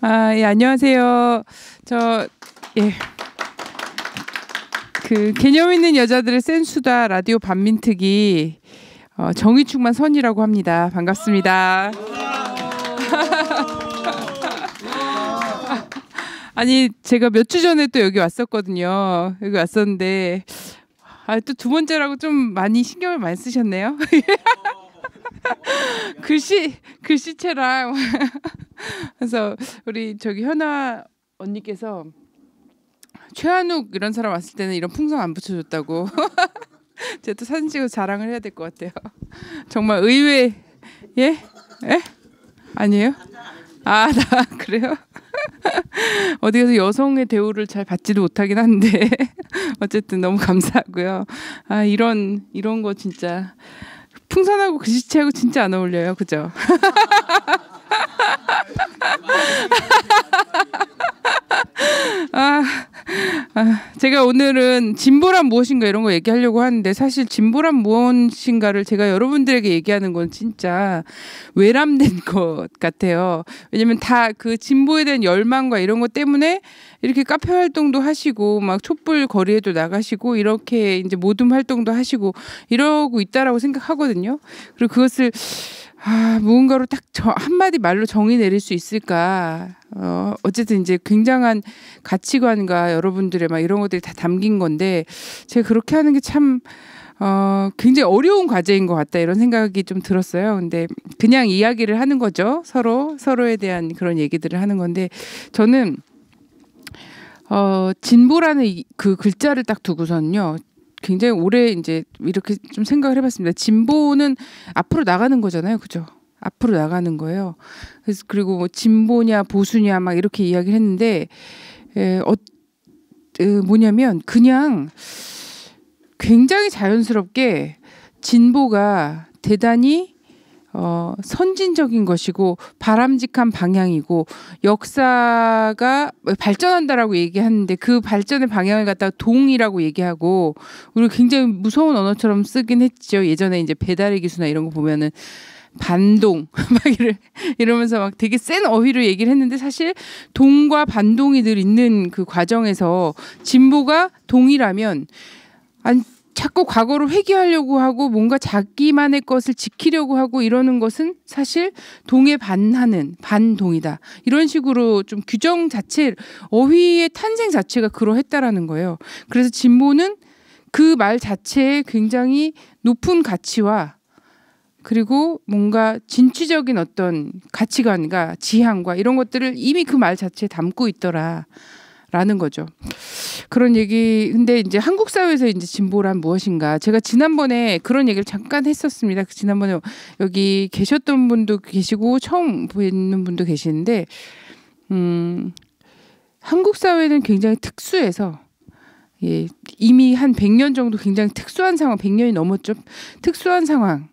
예, 안녕하세요. 예. 그 개념 있는 여자들의 센수다 라디오 반민특위 정의충만 선이라고 합니다. 반갑습니다. 아니 제가 몇 주 전에 또 여기 왔었거든요. 여기 왔었는데 또 두 번째라고 좀 많이 신경을 많이 쓰셨네요. 글씨체랑 그래서 우리 저기 현아 언니께서 최한욱 이런 사람 왔을 때는 이런 풍선 안 붙여줬다고. 제가 또 사진 찍어서 자랑을 해야 될 것 같아요. 정말 의외. 예? 예? 아니에요? 나 그래요? 어디 가서 여성의 대우를 잘 받지도 못하긴 한데 어쨌든 너무 감사하고요. 이런 거 진짜 풍선하고 글씨체하고 진짜 안 어울려요, 그죠? 제가 오늘은 진보란 무엇인가 이런 거 얘기하려고 하는데 사실 진보란 무엇인가를 제가 여러분들에게 얘기하는 건 진짜 외람된 것 같아요. 왜냐면 다 그 진보에 대한 열망과 이런 것 때문에 이렇게 카페 활동도 하시고 막 촛불 거리에도 나가시고 이렇게 이제 모둠 활동도 하시고 이러고 있다라고 생각하거든요. 그리고 그것을 무언가로 딱 한마디 말로 정의 내릴 수 있을까? 어쨌든 이제 굉장한 가치관과 여러분들의 막 이런 것들이 다 담긴 건데 제가 그렇게 하는 게 참 굉장히 어려운 과제인 것 같다 이런 생각이 좀 들었어요. 근데 그냥 이야기를 하는 거죠. 서로에 대한 그런 얘기들을 하는 건데 저는 진보라는 그 글자를 딱 두고서는요. 굉장히 오래 이제 이렇게 좀 생각을 해봤습니다. 진보는 앞으로 나가는 거잖아요, 그죠? 앞으로 나가는 거예요. 그래서 그리고 뭐 진보냐 보수냐 막 이렇게 이야기를 했는데 뭐냐면 그냥 굉장히 자연스럽게 진보가 대단히 선진적인 것이고 바람직한 방향이고 역사가 발전한다라고 얘기하는데 그 발전의 방향을 갖다가 동이라고 얘기하고 우리 굉장히 무서운 언어처럼 쓰긴 했죠. 예전에 이제 배달의 기수나 이런 거 보면은 반동 막 이러면서 막 되게 센 어휘로 얘기를 했는데 사실 동과 반동이 늘 있는 그 과정에서 진보가 동이라면 자꾸 과거를 회귀하려고 하고 뭔가 자기만의 것을 지키려고 하고 이러는 것은 사실 동에 반하는 반동이다. 이런 식으로 좀 규정 자체, 어휘의 탄생 자체가 그러했다라는 거예요. 그래서 진보는 그 말 자체에 굉장히 높은 가치와 그리고 뭔가 진취적인 어떤 가치관과 지향과 이런 것들을 이미 그 말 자체에 담고 있더라라는 거죠. 그런 얘기. 근데 이제 한국 사회에서 이제 진보란 무엇인가? 제가 지난번에 그런 얘기를 잠깐 했었습니다. 지난번에 여기 계셨던 분도 계시고 처음 뵙는 분도 계시는데, 한국 사회는 굉장히 특수해서 이미 한 100년 정도 굉장히 특수한 상황, 100년이 넘었죠. 특수한 상황.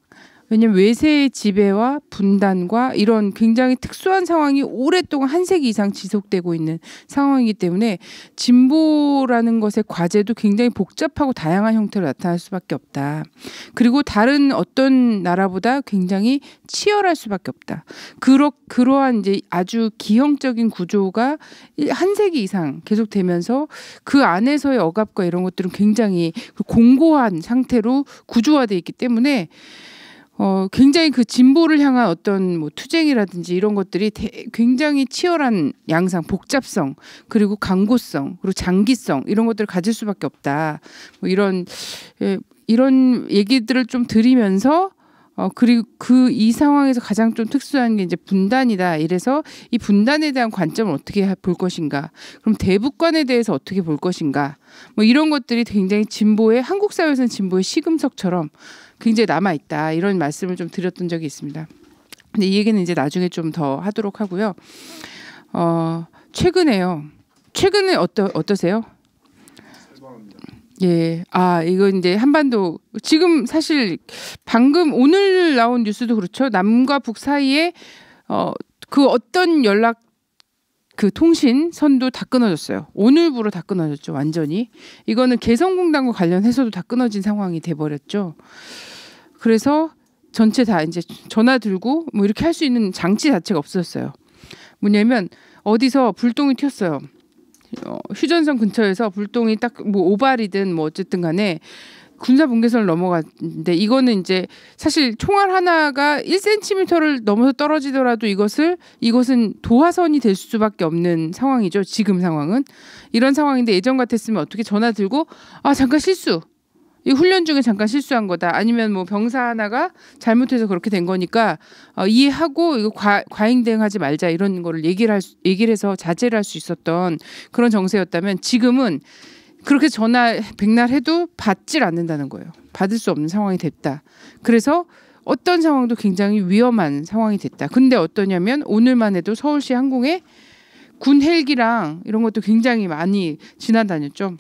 왜냐하면 외세의 지배와 분단과 이런 굉장히 특수한 상황이 오랫동안 한 세기 이상 지속되고 있는 상황이기 때문에 진보라는 것의 과제도 굉장히 복잡하고 다양한 형태로 나타날 수밖에 없다. 그리고 다른 어떤 나라보다 굉장히 치열할 수밖에 없다. 그러한 이제 아주 기형적인 구조가 한 세기 이상 계속되면서 그 안에서의 억압과 이런 것들은 굉장히 공고한 상태로 구조화되어 있기 때문에 굉장히 그 진보를 향한 어떤 뭐 투쟁이라든지 이런 것들이 굉장히 치열한 양상, 복잡성, 그리고 강고성, 그리고 장기성 이런 것들을 가질 수밖에 없다. 뭐 이런 얘기들을 좀 드리면서 그리고 이 상황에서 가장 좀 특수한 게 이제 분단이다. 이래서 이 분단에 대한 관점을 어떻게 볼 것인가? 그럼 대북관에 대해서 어떻게 볼 것인가? 뭐 이런 것들이 굉장히 한국 사회에서는 진보의 시금석처럼 굉장히 남아있다. 이런 말씀을 좀 드렸던 적이 있습니다. 근데 이 얘기는 이제 나중에 좀 더 하도록 하고요. 최근에 어떠세요? 예. 이거 이제 한반도 지금 사실 방금 오늘 나온 뉴스도 그렇죠. 남과 북 사이에 그 어떤 연락 그 통신선도 다 끊어졌어요. 오늘부로 다 끊어졌죠. 완전히. 이거는 개성공단과 관련해서도 다 끊어진 상황이 돼버렸죠. 그래서 전체 다 이제 전화 들고 뭐 이렇게 할 수 있는 장치 자체가 없었어요. 뭐냐면 어디서 불똥이 튀었어요. 휴전선 근처에서 불똥이 딱 뭐 오발이든 뭐 어쨌든 간에 군사 분계선을 넘어갔는데 이거는 이제 사실 총알 하나가 1cm를 넘어서 떨어지더라도 이것은 도하선이 될 수밖에 없는 상황이죠. 지금 상황은 이런 상황인데 예전 같았으면 어떻게 전화 들고 잠깐 실수. 이 훈련 중에 잠깐 실수한 거다. 아니면 뭐 병사 하나가 잘못해서 그렇게 된 거니까 이해하고 이거 과잉 대응하지 말자 이런 거를 얘기를 해서 자제를 할 수 있었던 그런 정세였다면 지금은 그렇게 전화 백날 해도 받질 않는다는 거예요. 받을 수 없는 상황이 됐다. 그래서 어떤 상황도 굉장히 위험한 상황이 됐다. 근데 어떠냐면 오늘만 해도 서울시 항공에 군 헬기랑 이런 것도 굉장히 많이 지나다녔죠.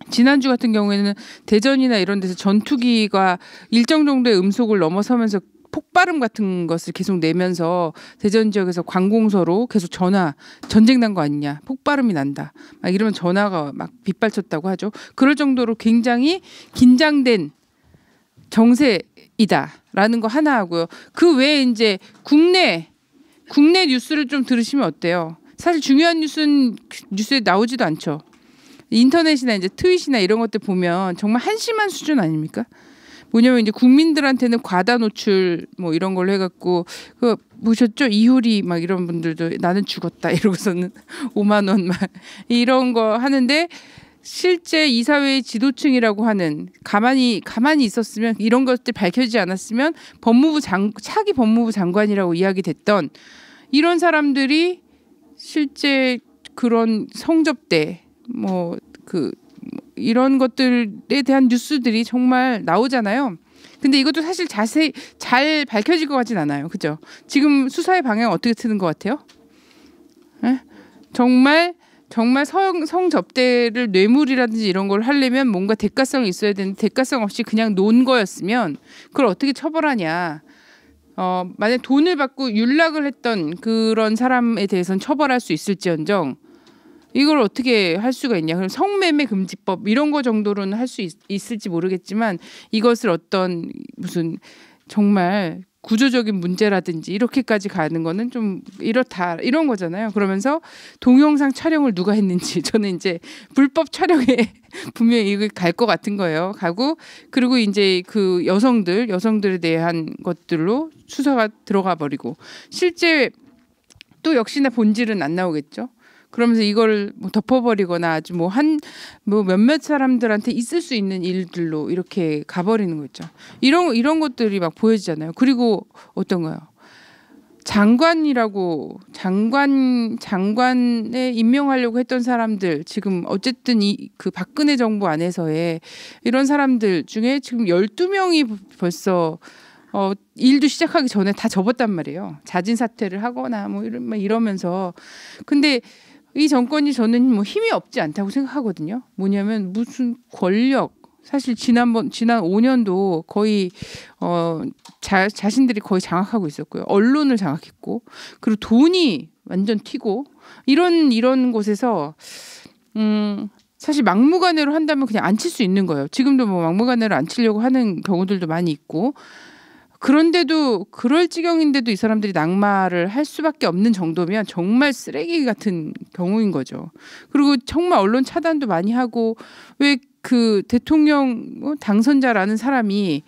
지난주 같은 경우에는 대전이나 이런 데서 전투기가 일정 정도의 음속을 넘어서면서 폭발음 같은 것을 계속 내면서 대전 지역에서 관공서로 계속 전쟁 난 거 아니냐, 폭발음이 난다 막 이러면 전화가 막 빗발쳤다고 하죠. 그럴 정도로 굉장히 긴장된 정세이다라는 거 하나 하고요. 그 외에 이제 국내 뉴스를 좀 들으시면 어때요? 사실 중요한 뉴스는 뉴스에 나오지도 않죠. 인터넷이나 이제 트윗이나 이런 것들 보면 정말 한심한 수준 아닙니까? 뭐냐면 이제 국민들한테는 과다 노출 뭐 이런 걸로 해갖고 그 보셨죠? 이효리 막 이런 분들도 나는 죽었다 이러고서는 5만 원 막 이런 거 하는데 실제 이사회의 지도층이라고 하는 가만히 있었으면 이런 것들 밝혀지지 않았으면 차기 법무부 장관이라고 이야기됐던 이런 사람들이 실제 그런 성접대 이런 것들에 대한 뉴스들이 정말 나오잖아요. 근데 이것도 사실 자세히 잘 밝혀질 것 같진 않아요. 그죠? 지금 수사의 방향 어떻게 트는 것 같아요? 에? 정말 성접대를 뇌물이라든지 이런 걸 하려면 뭔가 대가성이 있어야 되는데 대가성 없이 그냥 논 거였으면 그걸 어떻게 처벌하냐. 만약 돈을 받고 윤락을 했던 그런 사람에 대해서는 처벌할 수 있을지언정 이걸 어떻게 할 수가 있냐. 그럼 성매매 금지법 이런 거 정도로는 할 수 있을지 모르겠지만 이것을 어떤 무슨 정말 구조적인 문제라든지 이렇게까지 가는 거는 좀 이렇다 이런 거잖아요. 그러면서 동영상 촬영을 누가 했는지 저는 이제 불법 촬영에 분명히 이거 갈 것 같은 거예요. 그리고 이제 그 여성들에 대한 것들로 수사가 들어가 버리고 실제 또 역시나 본질은 안 나오겠죠. 그러면서 이걸 뭐 덮어버리거나 아주 뭐 몇몇 사람들한테 있을 수 있는 일들로 이렇게 가버리는 거죠. 이런 것들이 막 보여지잖아요. 그리고 어떤 거요? 장관에 임명하려고 했던 사람들 지금 어쨌든 그 박근혜 정부 안에서의 이런 사람들 중에 지금 12명이 벌써 일도 시작하기 전에 다 접었단 말이에요. 자진 사퇴를 하거나 뭐 이러면서 근데 이 정권이 저는 뭐 힘이 없지 않다고 생각하거든요. 뭐냐면 무슨 권력 사실 지난 5년도 거의 자신들이 거의 장악하고 있었고요. 언론을 장악했고 그리고 돈이 완전 튀고 이런 곳에서 사실 막무가내로 한다면 그냥 안 칠 수 있는 거예요. 지금도 뭐 막무가내로 안 치려고 하는 경우들도 많이 있고 그런데도 그럴 지경인데도 이 사람들이 낙마를 할 수밖에 없는 정도면 정말 쓰레기 같은 경우인 거죠. 그리고 정말 언론 차단도 많이 하고 왜 그 대통령 당선자라는 사람이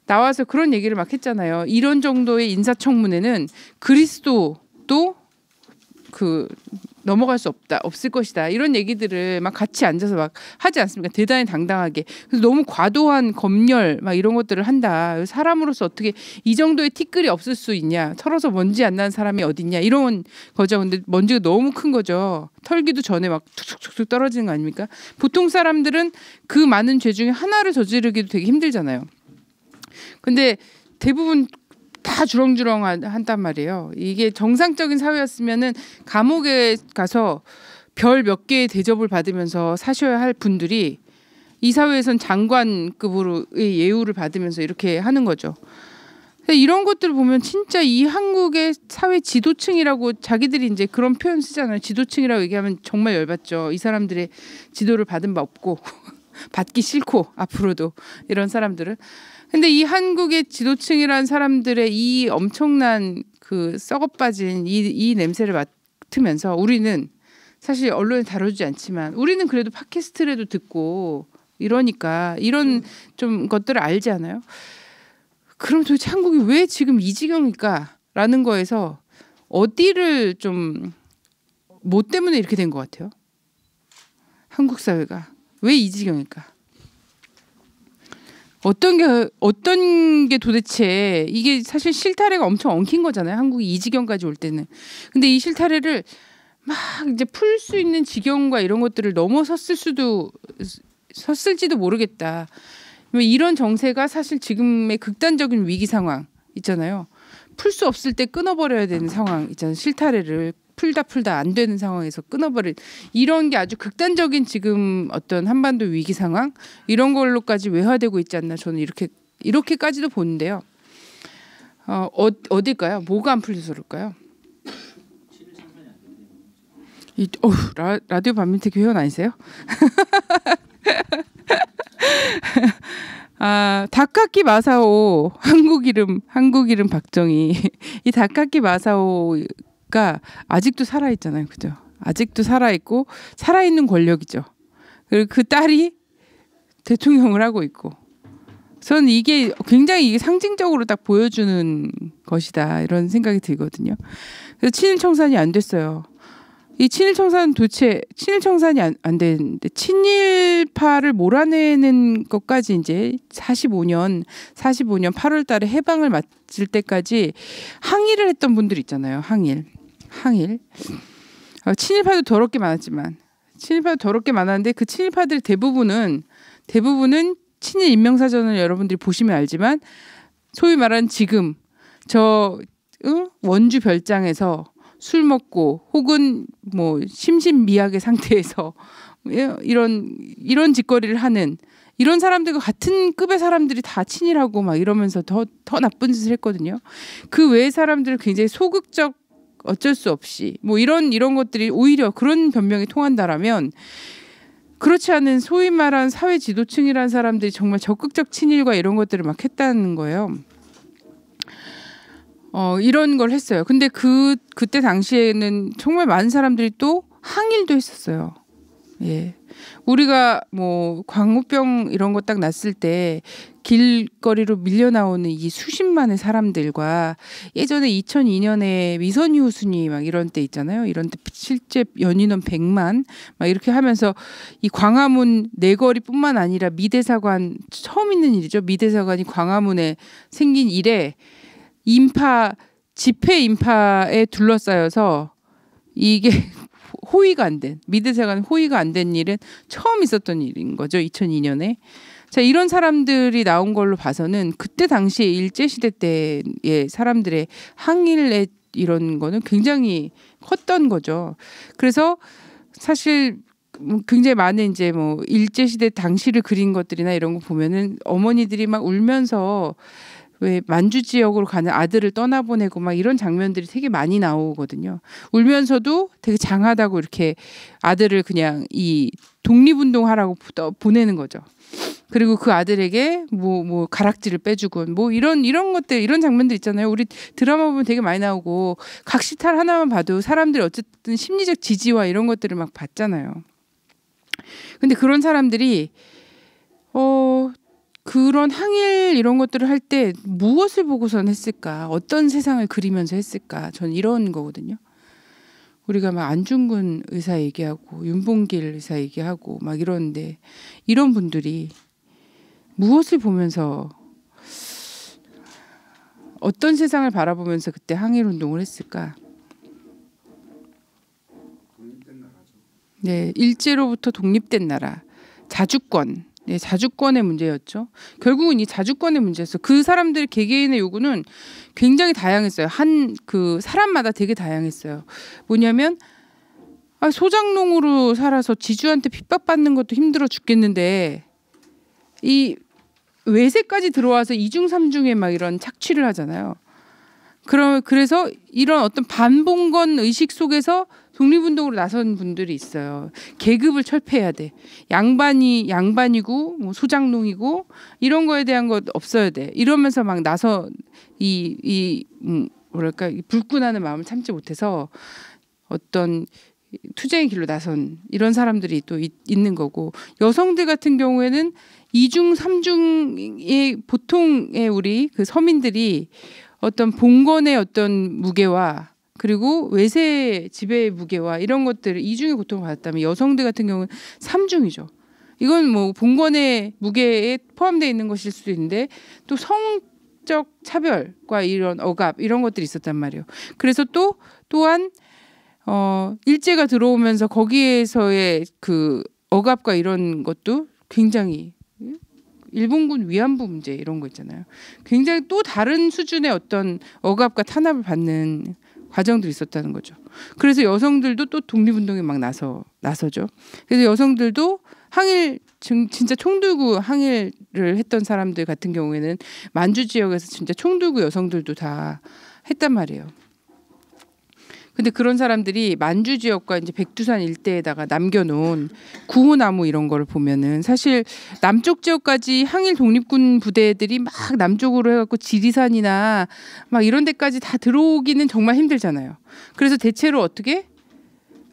나와서 그런 얘기를 막 했잖아요. 이런 정도의 인사청문회는 그리스도도 넘어갈 수 없을 것이다. 이런 얘기들을 막 같이 앉아서 막 하지 않습니까? 대단히 당당하게. 그래서 너무 과도한 검열 막 이런 것들을 한다. 사람으로서 어떻게 이 정도의 티끌이 없을 수 있냐? 털어서 먼지 안 나는 사람이 어딨냐? 이런 거죠. 근데 먼지가 너무 큰 거죠. 털기도 전에 막 툭툭툭 떨어지는 거 아닙니까? 보통 사람들은 그 많은 죄 중에 하나를 저지르기도 되게 힘들잖아요. 근데 대부분 다 주렁주렁 한단 말이에요. 이게 정상적인 사회였으면은 감옥에 가서 별 몇 개의 대접을 받으면서 사셔야 할 분들이 이 사회에선 장관급으로의 예우를 받으면서 이렇게 하는 거죠. 이런 것들을 보면 진짜 이 한국의 사회 지도층이라고 자기들이 이제 그런 표현 쓰잖아요. 지도층이라고 얘기하면 정말 열받죠. 이 사람들의 지도를 받은 바 없고 받기 싫고 앞으로도 이런 사람들은. 근데 이 한국의 지도층이라는 사람들의 이 엄청난 그 썩어 빠진 이 냄새를 맡으면서 우리는 사실 언론에 다루지 않지만 우리는 그래도 팟캐스트라도 듣고 이러니까 이런 좀 것들을 알지 않아요? 그럼 도대체 한국이 왜 지금 이 지경일까라는 거에서 어디를 좀 뭐 때문에 이렇게 된 것 같아요? 한국 사회가 왜 이 지경일까? 어떤 게 도대체 이게 사실 실타래가 엄청 엉킨 거잖아요. 한국이 이 지경까지 올 때는. 근데 이 실타래를 막 이제 풀 수 있는 지경과 이런 것들을 섰을지도 모르겠다. 이런 정세가 사실 지금의 극단적인 위기 상황 있잖아요. 풀 수 없을 때 끊어버려야 되는 상황 있잖아요. 실타래를 풀다 안 되는 상황에서 끊어버릴 이런 게 아주 극단적인 지금 어떤 한반도 위기 상황 이런 걸로까지 외화되고 있지 않나 저는 이렇게까지도 보는데요. 어딜까요? 뭐가 안 풀려서 그럴까요? 라디오 반민특위 회원 아니세요? 다카키 마사오 한국 이름 박정희 이 다카키 마사오가 아직도 살아 있잖아요, 그죠? 아직도 살아 있고 살아 있는 권력이죠. 그리고 그 딸이 대통령을 하고 있고, 저는 이게 굉장히 상징적으로 딱 보여주는 것이다 이런 생각이 들거든요. 그래서 친일 청산이 안 됐어요. 이 친일 청산은 도대체 친일 청산이 안 되는데 친일파를 몰아내는 것까지 이제 45년 8월 달에 해방을 맞을 때까지 항일을 했던 분들 있잖아요. 항일. 친일파도 더럽게 많았는데 그 친일파들 대부분은 친일 인명사전을 여러분들이 보시면 알지만 소위 말하는 지금 원주 별장에서 술 먹고 혹은 뭐 심신미약의 상태에서 이런 짓거리를 하는 이런 사람들과 같은 급의 사람들이 다 친일하고 막 이러면서 더 나쁜 짓을 했거든요. 그 외의 사람들은 굉장히 소극적 어쩔 수 없이 뭐 이런 것들이 오히려 그런 변명이 통한다라면 그렇지 않은 소위 말하는 사회 지도층이라는 사람들이 정말 적극적 친일과 이런 것들을 막 했다는 거예요. 이런 걸 했어요. 근데 그때 당시에는 정말 많은 사람들이 또 항일도 했었어요. 예. 우리가 뭐 광우병 이런 거 딱 났을 때 길거리로 밀려 나오는 이 수십만의 사람들과 예전에 2002년에 위선이후 순위 막 이런 때 있잖아요. 이런 때 실제 연인원 100만 막 이렇게 하면서 이 광화문 내거리뿐만 아니라 미대사관 처음 있는 일이죠. 미대사관이 광화문에 생긴 이래 집회 인파에 둘러싸여서 이게 미대사관 호의가 안 된 일은 처음 있었던 일인 거죠. 2002년에. 자, 이런 사람들이 나온 걸로 봐서는 그때 당시에 일제시대 때의 사람들의 항일의 이런 거는 굉장히 컸던 거죠. 그래서 사실 굉장히 많은 이제 뭐 일제시대 당시를 그린 것들이나 이런 거 보면은 어머니들이 막 울면서 왜 만주 지역으로 가는 아들을 떠나보내고 막 이런 장면들이 되게 많이 나오거든요. 울면서도 되게 장하다고 이렇게 아들을 그냥 이 독립운동하라고 보내는 거죠. 그리고 그 아들에게 뭐 가락지를 빼주곤 뭐 이런 것들 이런 장면들 있잖아요. 우리 드라마 보면 되게 많이 나오고 각시탈 하나만 봐도 사람들이 어쨌든 심리적 지지와 이런 것들을 막 받잖아요. 근데 그런 사람들이 그런 항일 이런 것들을 할 때 무엇을 보고선 했을까? 어떤 세상을 그리면서 했을까? 전 이런 거거든요. 우리가 막 안중근 의사 얘기하고 윤봉길 의사 얘기하고 막 이러는데 이런 분들이 무엇을 보면서 어떤 세상을 바라보면서 그때 항일 운동을 했을까? 네, 일제로부터 독립된 나라, 자주권. 네, 자주권의 문제였죠. 결국은 이 자주권의 문제였어. 그 사람들 개개인의 요구는 굉장히 다양했어요. 그 사람마다 되게 다양했어요. 뭐냐면 소장농으로 살아서 지주한테 핍박받는 것도 힘들어 죽겠는데 이 외세까지 들어와서 이중삼중에 막 이런 착취를 하잖아요. 그래서 이런 어떤 반봉건 의식 속에서 독립운동으로 나선 분들이 있어요. 계급을 철폐해야 돼. 양반이고 뭐 소장농이고 이런 거에 대한 것 없어야 돼. 이러면서 막 나서 뭐랄까 불끈하는 마음을 참지 못해서 어떤 투쟁의 길로 나선 이런 사람들이 또 있는 거고, 여성들 같은 경우에는 이중 삼중의 보통의 우리 그 서민들이 어떤 봉건의 어떤 무게와 그리고 외세 지배의 무게와 이런 것들을 이중의 고통을 받았다면, 여성들 같은 경우는 삼중이죠. 이건 뭐 봉건의 무게에 포함되어 있는 것일 수도 있는데 또 성적 차별과 이런 억압 이런 것들이 있었단 말이에요. 그래서 또한 일제가 들어오면서 거기에서의 그 억압과 이런 것도 굉장히, 일본군 위안부 문제 이런 거 있잖아요. 굉장히 또 다른 수준의 어떤 억압과 탄압을 받는 과정들이 있었다는 거죠. 그래서 여성들도 또 독립운동에 막 나서죠. 그래서 여성들도 항일, 진짜 총 들고 항일을 했던 사람들 같은 경우에는 만주 지역에서 진짜 총 들고 여성들도 다 했단 말이에요. 근데 그런 사람들이 만주 지역과 이제 백두산 일대에다가 남겨놓은 구호나무 이런 거를 보면은 사실 남쪽 지역까지 항일 독립군 부대들이 막 남쪽으로 해갖고 지리산이나 막 이런 데까지 다 들어오기는 정말 힘들잖아요. 그래서 대체로 어떻게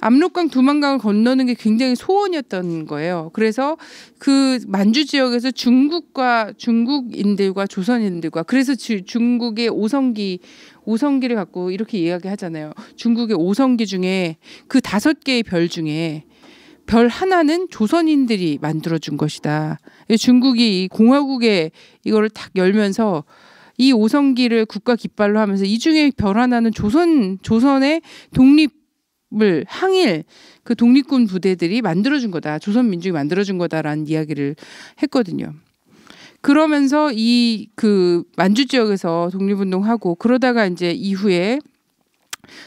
압록강 두만강을 건너는 게 굉장히 소원이었던 거예요. 그래서 그 만주 지역에서 중국인들과 조선인들과, 그래서 중국의 오성기를 갖고 이렇게 이야기하잖아요. 중국의 오성기 중에 그 5개의 별 중에 별 하나는 조선인들이 만들어준 것이다. 중국이 이 공화국에 이거를 탁 열면서 이 오성기를 국가 깃발로 하면서 이 중에 별 하나는 조선의 항일 그 독립군 부대들이 만들어준 거다. 조선 민족이 만들어준 거다라는 이야기를 했거든요. 그러면서 이 그 만주 지역에서 독립운동하고 그러다가 이제 이후에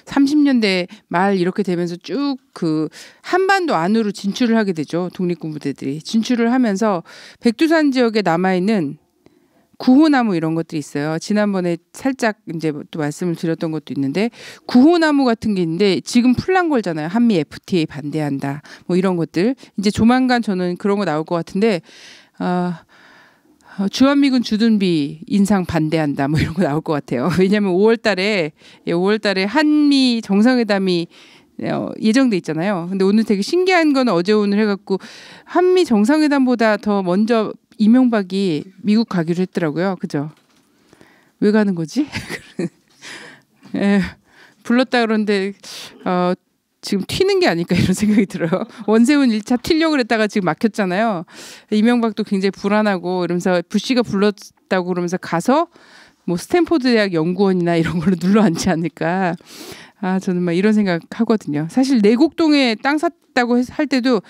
30년대 말 이렇게 되면서 쭉 그 한반도 안으로 진출을 하게 되죠. 독립군 부대들이 진출을 하면서 백두산 지역에 남아있는 구호나무 이런 것들이 있어요. 지난번에 살짝 이제 또 말씀을 드렸던 것도 있는데, 구호나무 같은 게 있는데 지금 풀난 걸잖아요. 한미 FTA 반대한다. 뭐 이런 것들. 이제 조만간 저는 그런 거 나올 것 같은데, 주한미군 주둔비 인상 반대한다. 뭐 이런 거 나올 것 같아요. 왜냐하면 5월달에 한미 정상회담이 예정돼 있잖아요. 근데 오늘 되게 신기한 건 어제 오늘 해갖고 한미 정상회담보다 더 먼저 이명박이 미국 가기로 했더라고요. 그죠? 왜 가는 거지? 불렀다 그러는데 지금 튀는 게 아닐까 이런 생각이 들어요. 원세훈 1차 튀려고 그랬다가 지금 막혔잖아요. 이명박도 굉장히 불안하고 이러면서 부시가 불렀다고 그러면서 가서 뭐 스탠포드 대학 연구원이나 이런 걸로 눌러 앉지 않을까. 저는 막 이런 생각 하거든요. 사실 내곡동에 땅 샀다고 할 때도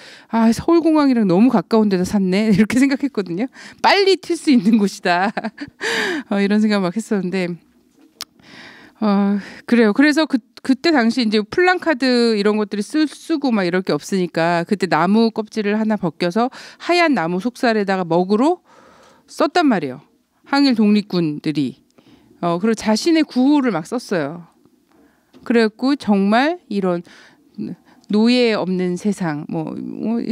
서울공항이랑 너무 가까운 데다 샀네 이렇게 생각했거든요. 빨리 튈 수 있는 곳이다. 이런 생각 막 했었는데 그래요. 그래서 그때 당시 이제 플랜카드 이런 것들이 쓰고 막 이럴 게 없으니까 그때 나무 껍질을 하나 벗겨서 하얀 나무 속살에다가 먹으로 썼단 말이에요. 항일 독립군들이. 그리고 자신의 구호를 막 썼어요. 그래갖고 정말 이런 노예 없는 세상, 뭐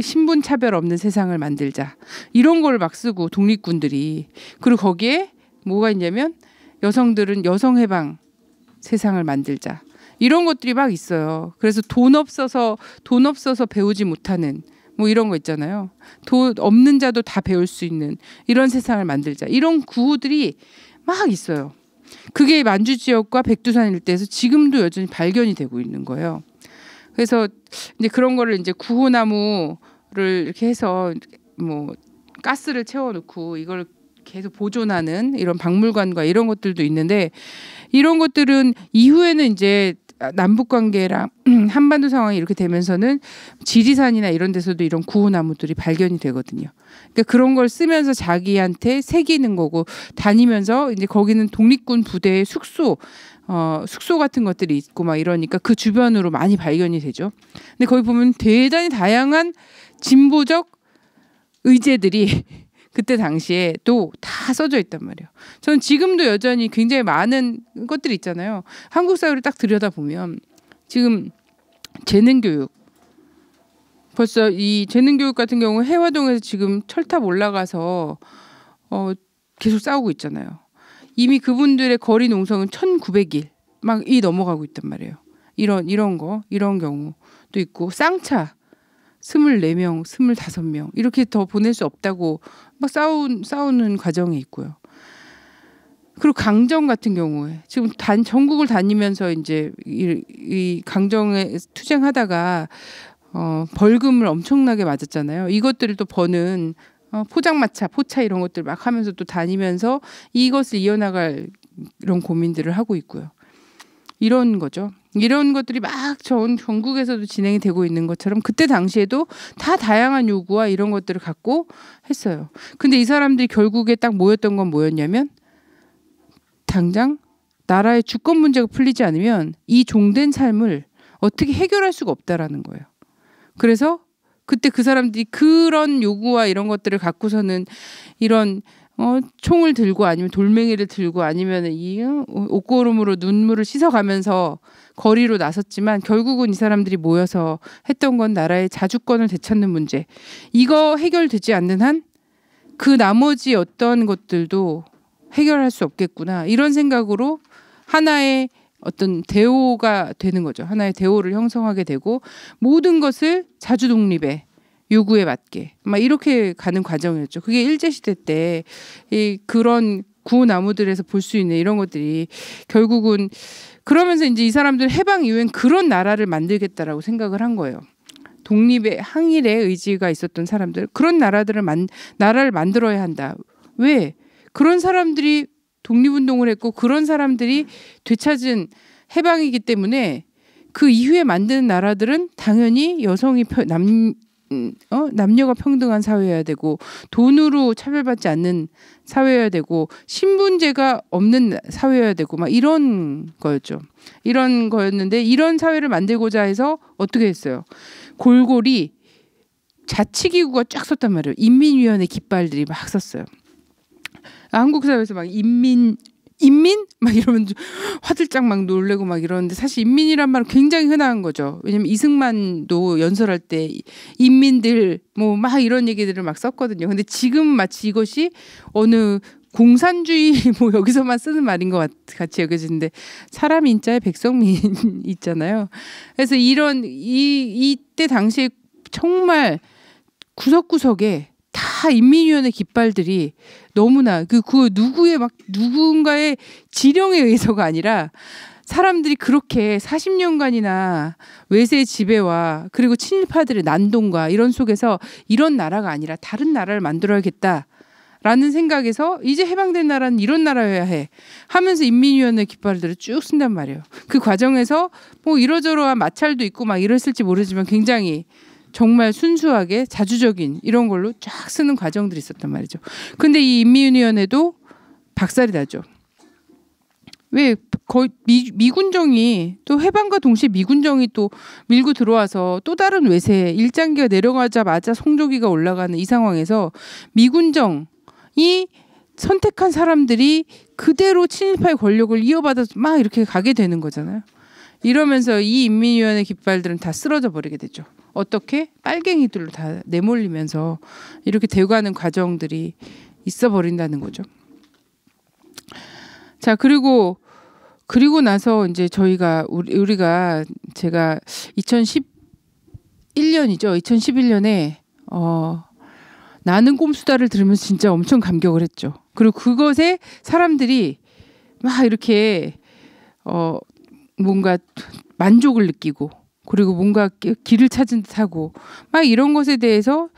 신분 차별 없는 세상을 만들자 이런 걸 막 쓰고 독립군들이. 그리고 거기에 뭐가 있냐면 여성들은 여성 해방 세상을 만들자 이런 것들이 막 있어요. 그래서 돈 없어서 배우지 못하는 뭐 이런 거 있잖아요. 돈 없는 자도 다 배울 수 있는 이런 세상을 만들자 이런 구호들이 막 있어요. 그게 만주 지역과 백두산 일대에서 지금도 여전히 발견이 되고 있는 거예요. 그래서 이제 그런 거를 이제 구호나무를 이렇게 해서 뭐 가스를 채워놓고 이걸 계속 보존하는 이런 박물관과 이런 것들도 있는데, 이런 것들은 이후에는 이제 남북 관계랑 한반도 상황이 이렇게 되면서는 지리산이나 이런 데서도 이런 구호나무들이 발견이 되거든요. 그러니까 그런 걸 쓰면서 자기한테 새기는 거고, 다니면서 이제 거기는 독립군 부대의 숙소 같은 것들이 있고 막 이러니까 그 주변으로 많이 발견이 되죠. 근데 거기 보면 대단히 다양한 진보적 의제들이 그때 당시에 또 다 써져 있단 말이에요. 저는 지금도 여전히 굉장히 많은 것들이 있잖아요. 한국 사회를 딱 들여다보면 지금 재능교육, 벌써 이 재능교육 같은 경우 해화동에서 지금 철탑 올라가서 계속 싸우고 있잖아요. 이미 그분들의 거리 농성은 1900일 막 이 넘어가고 있단 말이에요. 이런 경우도 있고 쌍차 24명, 25명 이렇게 더 보낼 수 없다고 막 싸우는 과정이 있고요. 그리고 강정 같은 경우에 지금 전국을 다니면서 이제 이 강정에 투쟁하다가 벌금을 엄청나게 맞았잖아요. 이것들을 또 버는 포장마차, 포차 이런 것들 막 하면서 또 다니면서 이것을 이어나갈 이런 고민들을 하고 있고요. 이런 거죠. 이런 것들이 막 전국에서도 진행이 되고 있는 것처럼 그때 당시에도 다 다양한 요구와 이런 것들을 갖고 했어요. 근데 이 사람들이 결국에 딱 모였던 건 뭐였냐면 당장 나라의 주권 문제가 풀리지 않으면 이 종된 삶을 어떻게 해결할 수가 없다라는 거예요. 그래서 그때 그 사람들이 그런 요구와 이런 것들을 갖고서는 이런 총을 들고 아니면 돌멩이를 들고 아니면 이 옷고름으로 눈물을 씻어가면서 거리로 나섰지만 결국은 이 사람들이 모여서 했던 건 나라의 자주권을 되찾는 문제. 이거 해결되지 않는 한 그 나머지 어떤 것들도 해결할 수 없겠구나. 이런 생각으로 하나의 어떤 대오가 되는 거죠. 하나의 대오를 형성하게 되고 모든 것을 자주 독립의 요구에 맞게 막 이렇게 가는 과정이었죠. 그게 일제시대 때 그런 구나무들에서 볼 수 있는 이런 것들이 결국은 그러면서 이제 이 사람들 해방 이후엔 그런 나라를 만들겠다라고 생각을 한 거예요. 독립의 항일의 의지가 있었던 사람들 그런 나라를 만들어야 한다. 왜? 그런 사람들이 독립운동을 했고 그런 사람들이 되찾은 해방이기 때문에 그 이후에 만드는 나라들은 당연히 남녀가 평등한 사회여야 되고 돈으로 차별받지 않는 사회여야 되고 신분제가 없는 사회여야 되고 막 이런 거였죠. 이런 거였는데 이런 사회를 만들고자 해서 어떻게 했어요? 골고리 자치기구가 쫙 섰단 말이에요. 인민위원회 깃발들이 막 섰어요. 한국 사회에서 막 인민 막 이러면 화들짝 막 놀래고 막 이러는데 사실 인민이란 말은 굉장히 흔한 거죠. 왜냐면 이승만도 연설할 때 인민들 뭐 막 이런 얘기들을 막 썼거든요. 근데 지금 마치 이것이 어느 공산주의 뭐 여기서만 쓰는 말인 것 같이 여겨지는데 사람 인자에 백성민 있잖아요. 그래서 이때 당시에 정말 구석구석에 다 인민위원회 깃발들이 너무나 그 누군가의 지령에 의해서가 아니라 사람들이 그렇게 40년간이나 외세 지배와 그리고 친일파들의 난동과 이런 속에서 이런 나라가 아니라 다른 나라를 만들어야겠다라는 생각에서 이제 해방된 나라는 이런 나라여야 해 하면서 인민위원회 깃발들을 쭉 쓴단 말이에요. 그 과정에서 뭐 이러저러한 마찰도 있고 막 이랬을지 모르지만 굉장히 정말 순수하게 자주적인 이런 걸로 쫙 쓰는 과정들이 있었단 말이죠. 근데 이 인민위원회도 박살이 나죠. 왜? 거의 미군정이 또 해방과 동시에 미군정이 또 밀고 들어와서 또 다른 외세 일장기가 내려가자마자 성조기가 올라가는 이 상황에서 미군정이 선택한 사람들이 그대로 친일파의 권력을 이어받아서 막 이렇게 가게 되는 거잖아요. 이러면서 이 인민위원회 깃발들은 다 쓰러져 버리게 되죠. 어떻게? 빨갱이들로 다 내몰리면서 이렇게 되어가는 과정들이 있어 버린다는 거죠. 자, 그리고 나서 이제 제가 2011년이죠. 2011년에 나는 꼼수다를 들으면서 진짜 엄청 감격을 했죠. 그리고 그것에 사람들이 막 이렇게 뭔가 만족을 느끼고 그리고 뭔가 길을 찾은 듯하고 막 이런 것에 대해서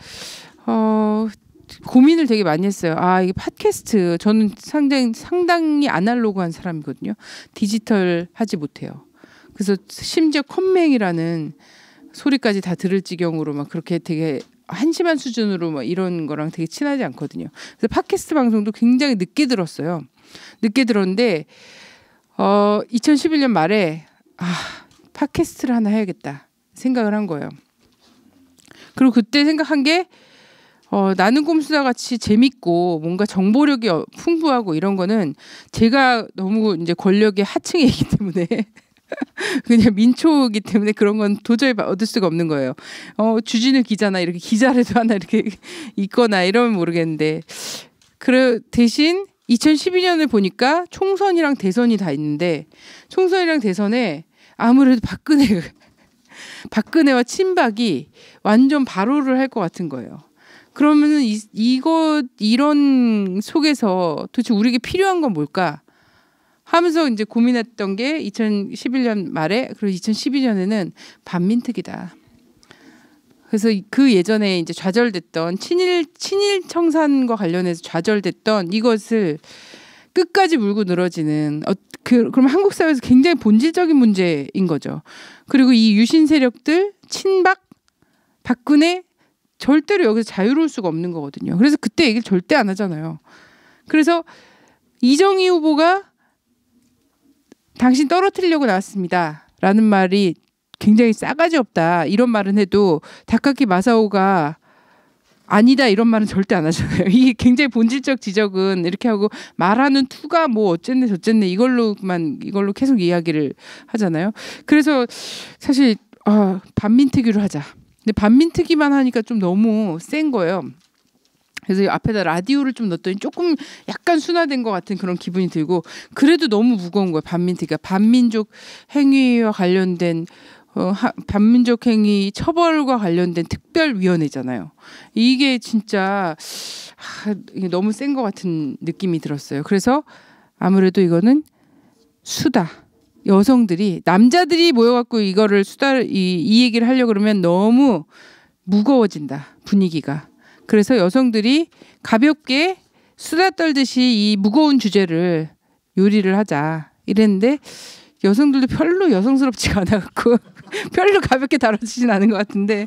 고민을 되게 많이 했어요. 아, 이게 팟캐스트 저는 상당히 아날로그한 사람이거든요. 디지털 하지 못해요. 그래서 심지어 컴맹이라는 소리까지 다 들을 지경으로 막 그렇게 되게 한심한 수준으로 막 이런 거랑 되게 친하지 않거든요. 그래서 팟캐스트 방송도 굉장히 늦게 들었어요. 늦게 들었는데 2011년 말에 팟캐스트를 하나 해야겠다 생각을 한 거예요. 그리고 그때 생각한 게 나는 꼼수다 같이 재밌고 뭔가 정보력이 풍부하고 이런 거는 제가 너무 이제 권력의 하층이기 때문에 그냥 민초이기 때문에 그런 건 도저히 얻을 수가 없는 거예요. 주진우 기자나 이렇게 기자라도 하나 이렇게 있거나 이러면 모르겠는데 대신 2012년을 보니까 총선이랑 대선이 다 있는데 총선이랑 대선에 아무래도 박근혜와 친박이 완전 바로를 할 것 같은 거예요. 그러면은 이런 속에서 도대체 우리에게 필요한 건 뭘까 하면서 이제 고민했던 게 2011년 말에 그리고 2012년에는 반민특위다. 그래서 그 예전에 이제 좌절됐던 친일 청산과 관련해서 좌절됐던 이것을 끝까지 물고 늘어지는 그럼 한국 사회에서 굉장히 본질적인 문제인 거죠. 그리고 이 유신 세력들 친박 박근혜 절대로 여기서 자유로울 수가 없는 거거든요. 그래서 그때 얘기를 절대 안 하잖아요. 그래서 이정희 후보가 당신 떨어뜨리려고 나왔습니다 라는 말이 굉장히 싸가지 없다 이런 말은 해도 다카키 마사오가 아니다 이런 말은 절대 안 하잖아요. 이게 굉장히 본질적 지적은 이렇게 하고 말하는 투가 뭐 어쨌네 저쨌네 이걸로 계속 이야기를 하잖아요. 그래서 사실 반민특위로 하자. 근데 반민특위만 하니까 좀 너무 센 거예요. 그래서 앞에다 라디오를 좀 넣었더니 조금 약간 순화된 것 같은 그런 기분이 들고 그래도 너무 무거운 거예요. 반민특위가 반민족 행위와 관련된 반민족 행위 처벌과 관련된 특별위원회잖아요. 이게 진짜 이게 너무 센 것 같은 느낌이 들었어요. 그래서 아무래도 이거는 수다. 여성들이 남자들이 모여갖고 이거를 이 얘기를 하려고 그러면 너무 무거워진다 분위기가. 그래서 여성들이 가볍게 수다 떨듯이 이 무거운 주제를 요리를 하자 이랬는데 여성들도 별로 여성스럽지가 않아갖고 별로 가볍게 다뤄지진 않은 것 같은데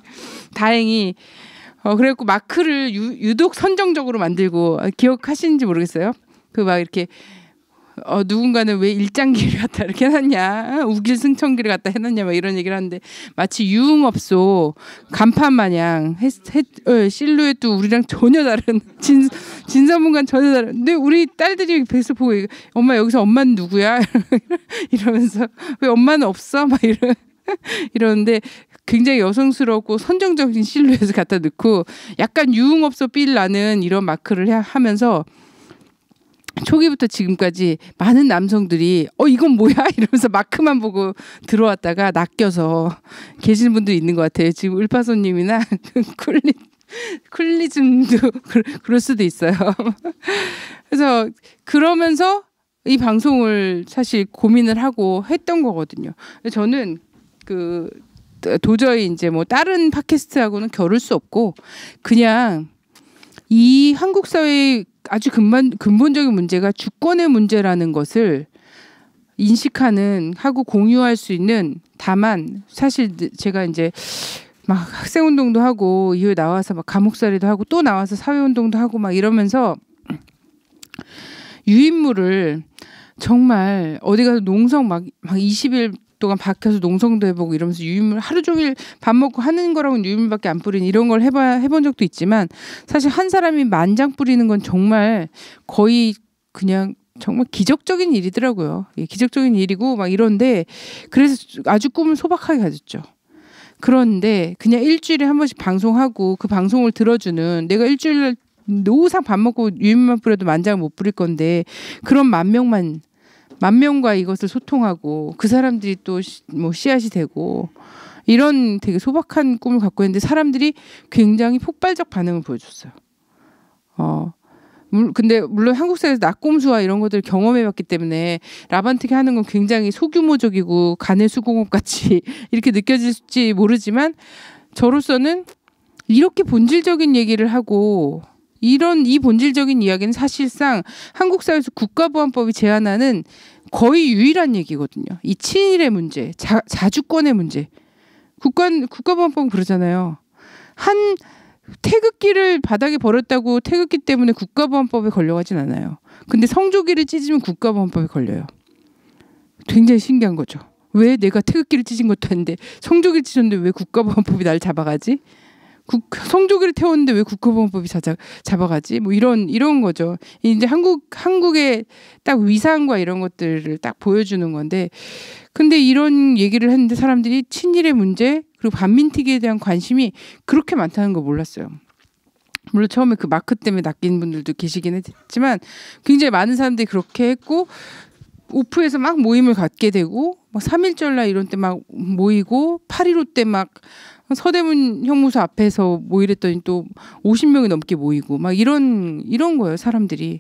다행히 그래갖고 마크를 유독 선정적으로 만들고 기억하시는지 모르겠어요. 그 막 이렇게 누군가는 왜 일장기를 갖다 이렇게 해놨냐 우길승천기를 갖다 해놨냐 막 이런 얘기를 하는데 마치 유흥업소 간판 마냥 실루엣도 우리랑 전혀 다른 진사문과는 전혀 다른 근데 우리 딸들이 배에서 보고 엄마 여기서 엄마는 누구야 이러면서 왜 엄마는 없어 막 이러는데 굉장히 여성스럽고 선정적인 실루엣을 갖다 넣고 약간 유흥업소 삘 나는 이런 마크를 하면서 초기부터 지금까지 많은 남성들이 이건 뭐야 이러면서 마크만 보고 들어왔다가 낚여서 계시는 분도 있는 것 같아요. 지금 을파소님이나 쿨리즘도 그럴 수도 있어요. 그래서 그러면서 이 방송을 사실 고민을 하고 했던 거거든요. 저는 도저히 이제 뭐 다른 팟캐스트하고는 겨룰 수 없고 그냥 이 한국 사회의 아주 근본적인 문제가 주권의 문제라는 것을 인식하는 하고 공유할 수 있는 다만 사실 제가 이제 막 학생운동도 하고 이후에 나와서 막 감옥살이도 하고 또 나와서 사회운동도 하고 막 이러면서 유인물을 정말 어디 가서 농성 막 20일 동안 박혀서 농성도 해보고 이러면서 유인물 하루 종일 밥 먹고 하는 거랑은 유인물밖에 안 뿌리는 이런 걸 해본 적도 있지만 사실 한 사람이 만장 뿌리는 건 정말 거의 그냥 정말 기적적인 일이더라고요. 예, 기적적인 일이고 막 이런데 그래서 아주 꿈을 소박하게 가졌죠. 그런데 그냥 일주일에 한 번씩 방송하고 그 방송을 들어주는 내가 일주일에 노상 밥 먹고 유인물만 뿌려도 만장을 못 뿌릴 건데 그런 만 명과 이것을 소통하고 그 사람들이 또 뭐 씨앗이 되고 이런 되게 소박한 꿈을 갖고 있는데 사람들이 굉장히 폭발적 반응을 보여줬어요. 근데 물론 한국 사회에서 낙곰수와 이런 것들을 경험해봤기 때문에 라반틱이 하는 건 굉장히 소규모적이고 간의 수공업 같이 이렇게 느껴질지 모르지만 저로서는 이렇게 본질적인 얘기를 하고 이 본질적인 이야기는 사실상 한국 사회에서 국가보안법이 제한하는 거의 유일한 얘기거든요. 이 친일의 문제, 자주권의 문제. 국가보안법은 그러잖아요. 한 태극기를 바닥에 버렸다고 태극기 때문에 국가보안법에 걸려가진 않아요. 근데 성조기를 찢으면 국가보안법에 걸려요. 굉장히 신기한 거죠. 왜 내가 태극기를 찢은 것도 아닌데 성조기를 찢었는데 왜 국가보안법이 날 잡아가지? 성조기를 태웠는데 왜 국가보안법이 잡아가지? 뭐 이런 거죠. 이제 한국의 딱 위상과 이런 것들을 딱 보여주는 건데, 근데 이런 얘기를 했는데 사람들이 친일의 문제 그리고 반민특위에 대한 관심이 그렇게 많다는 걸 몰랐어요. 물론 처음에 그 마크 때문에 낚인 분들도 계시긴 했지만 굉장히 많은 사람들이 그렇게 했고 오프에서 막 모임을 갖게 되고 막 3.1절 날 이런 때 막 모이고 8.15 때 막 서대문 형무소 앞에서 모이랬더니 또 50명이 넘게 모이고 막 이런 거예요, 사람들이.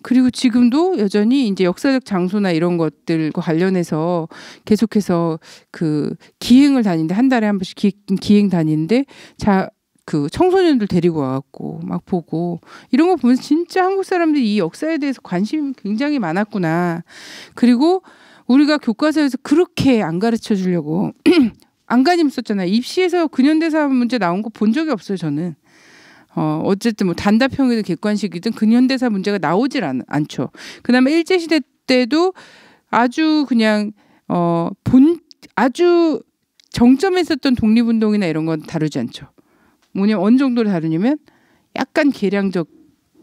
그리고 지금도 여전히 이제 역사적 장소나 이런 것들과 관련해서 계속해서 그 기행을 다니는데 한 달에 한 번씩 기행 다니는데 그 청소년들 데리고 와갖고 막 보고 이런 거 보면서 진짜 한국 사람들이 이 역사에 대해서 관심이 굉장히 많았구나. 그리고 우리가 교과서에서 그렇게 안 가르쳐 주려고 안간힘 썼잖아요. 입시에서 근현대사 문제 나온 거 본 적이 없어요, 저는. 어쨌든 뭐 단답형이든 객관식이든 근현대사 문제가 나오질 않죠. 그다음에 일제시대 때도 아주 그냥 아주 정점에 있었던 독립운동이나 이런 건 다루지 않죠. 뭐냐면 어느 정도로 다루냐면 약간 계량적